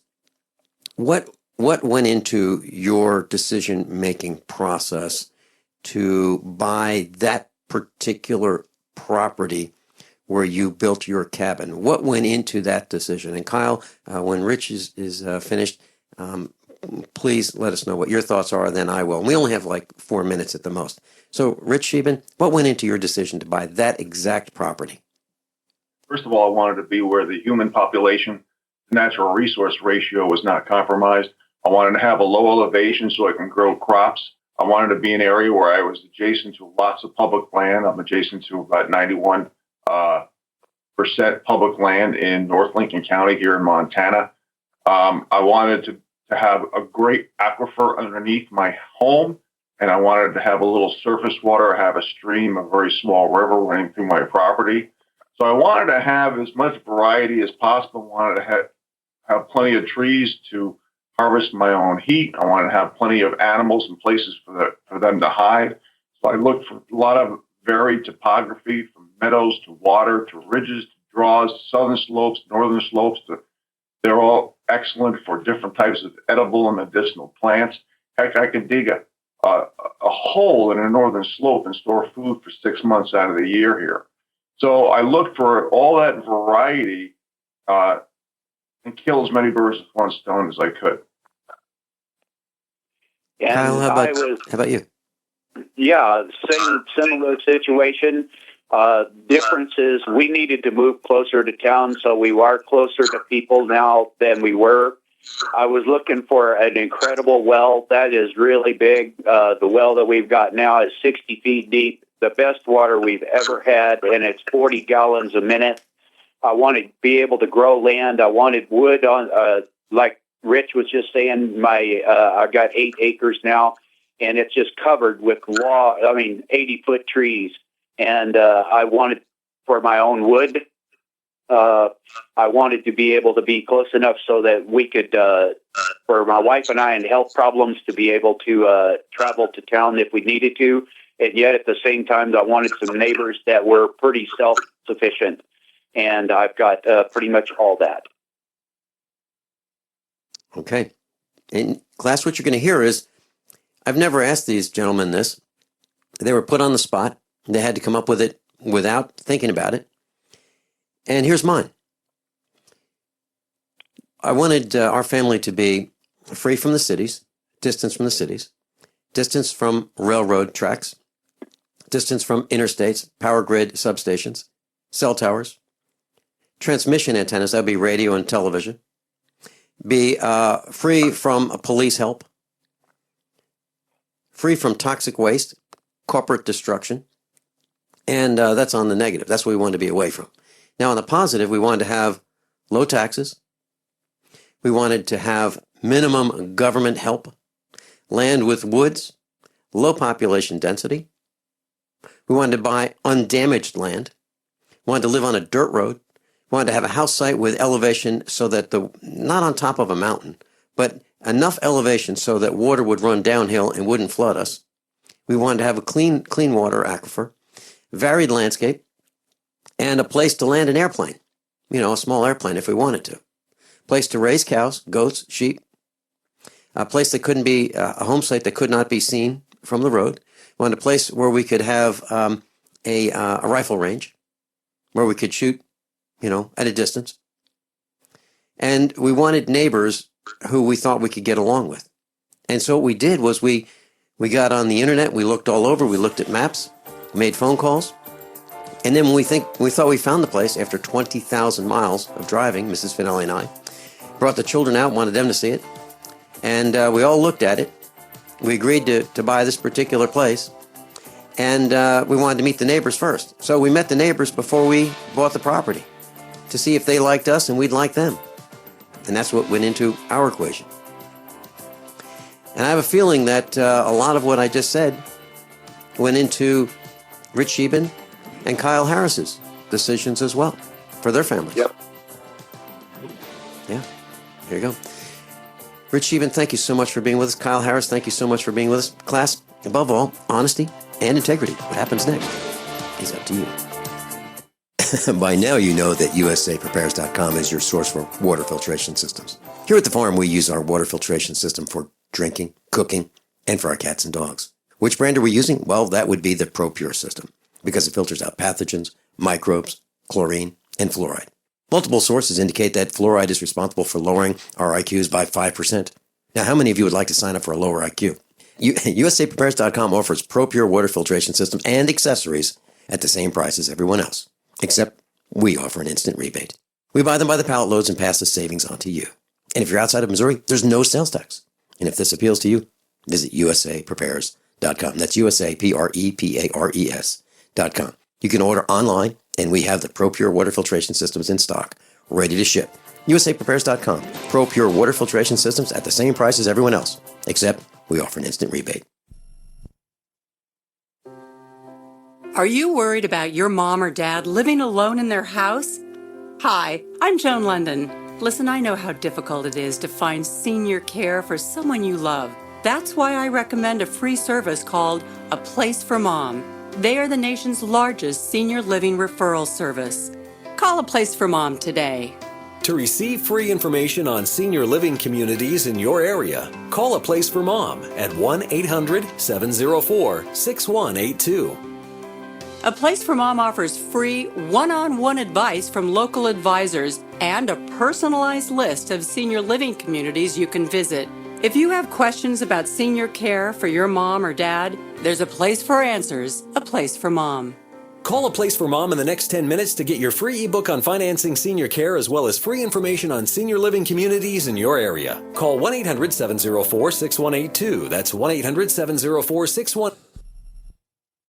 what went into your decision-making process to buy that particular property where you built your cabin? What went into that decision? And Kyle, when Rich is finished, please let us know what your thoughts are, then I will. And we only have like 4 minutes at the most. So, Rich Scheben, what went into your decision to buy that exact property? First of all, I wanted to be where the human population natural resource ratio was not compromised. I wanted to have a low elevation so I can grow crops. I wanted to be in an area where I was adjacent to lots of public land. I'm adjacent to about 91% public land in North Lincoln County here in Montana. I wanted to have a great aquifer underneath my home, and I wanted to have a little surface water, have a stream, a very small river running through my property. So I wanted to have as much variety as possible. I wanted to have plenty of trees to harvest my own heat. I wanted to have plenty of animals and places for them to hide. So I looked for a lot of varied topography, from meadows to water to ridges to draws, southern slopes, northern slopes. They're all excellent for different types of edible and medicinal plants. Heck, I could dig a hole in a northern slope and store food for 6 months out of the year here. So I looked for all that variety and kill as many birds with one stone as I could. And Kyle, how about you? Yeah, similar situation. Difference is we needed to move closer to town, so we are closer to people now than we were. I was looking for an incredible well. That is really big. The well that we've got now is 60 feet deep, the best water we've ever had, and it's 40 gallons a minute. I wanted to be able to grow land. I wanted wood on, like Rich was just saying, I got 8 acres now, and it's just covered with 80-foot trees. And I wanted for my own wood. I wanted to be able to be close enough so that we could, for my wife and I and health problems, to be able to travel to town if we needed to. And yet at the same time, I wanted some neighbors that were pretty self-sufficient. And I've got pretty much all that. Okay. In class, what you're going to hear is, I've never asked these gentlemen this. They were put on the spot. They had to come up with it without thinking about it. And here's mine. I wanted our family to be free from the cities, distance from the cities, distance from railroad tracks, distance from interstates, power grid substations, cell towers, transmission antennas, that would be radio and television, be free from police help, free from toxic waste, corporate destruction, and that's on the negative. That's what we wanted to be away from. Now, on the positive, we wanted to have low taxes. We wanted to have minimum government help, land with woods, low population density. We wanted to buy undamaged land. We wanted to live on a dirt road. We wanted to have a house site with elevation so that not on top of a mountain, but enough elevation so that water would run downhill and wouldn't flood us. We wanted to have a clean water aquifer, varied landscape, and a place to land an airplane, a small airplane if we wanted to. Place to raise cows, goats, sheep. A place that couldn't be, a home site that could not be seen from the road. We wanted a place where we could have a rifle range, where we could shoot, at a distance. And we wanted neighbors who we thought we could get along with. And so what we did was we got on the internet, we looked all over, we looked at maps, made phone calls. And then when we thought we found the place after 20,000 miles of driving, Mrs. Finelli and I, brought the children out, wanted them to see it. And we all looked at it. We agreed to buy this particular place. And we wanted to meet the neighbors first. So we met the neighbors before we bought the property to see if they liked us and we'd like them. And that's what went into our equation. And I have a feeling that a lot of what I just said went into Rich Scheben and Kyle Harris's decisions as well for their families. Yep. Yeah, here you go. Rich Scheben, thank you so much for being with us. Kyle Harris, thank you so much for being with us. Class, above all, honesty and integrity. What happens next is up to you. By now you know that USAPrepares.com is your source for water filtration systems. Here at the farm, we use our water filtration system for drinking, cooking, and for our cats and dogs. Which brand are we using? Well, that would be the ProPure system, because it filters out pathogens, microbes, chlorine, and fluoride. Multiple sources indicate that fluoride is responsible for lowering our IQs by 5%. Now, how many of you would like to sign up for a lower IQ? USAPrepares.com offers ProPure water filtration systems and accessories at the same price as everyone else, except we offer an instant rebate. We buy them by the pallet loads and pass the savings on to you. And if you're outside of Missouri, there's no sales tax. And if this appeals to you, visit USAPrepares.com. That's USAPrepares.com. You can order online, and we have the ProPure water filtration systems in stock, ready to ship. USAPrepares.com. ProPure water filtration systems at the same price as everyone else, except we offer an instant rebate. Are you worried about your mom or dad living alone in their house? Hi, I'm Joan London. Listen, I know how difficult it is to find senior care for someone you love. That's why I recommend a free service called A Place for Mom. They are the nation's largest senior living referral service. Call A Place for Mom today. To receive free information on senior living communities in your area, call A Place for Mom at 1-800-704-6182. A Place for Mom offers free one-on-one advice from local advisors and a personalized list of senior living communities you can visit. If you have questions about senior care for your mom or dad, there's a place for answers, A Place for Mom. Call A Place for Mom in the next 10 minutes to get your free ebook on financing senior care as well as free information on senior living communities in your area. Call 1-800-704-6182. That's 1-800-704-6182.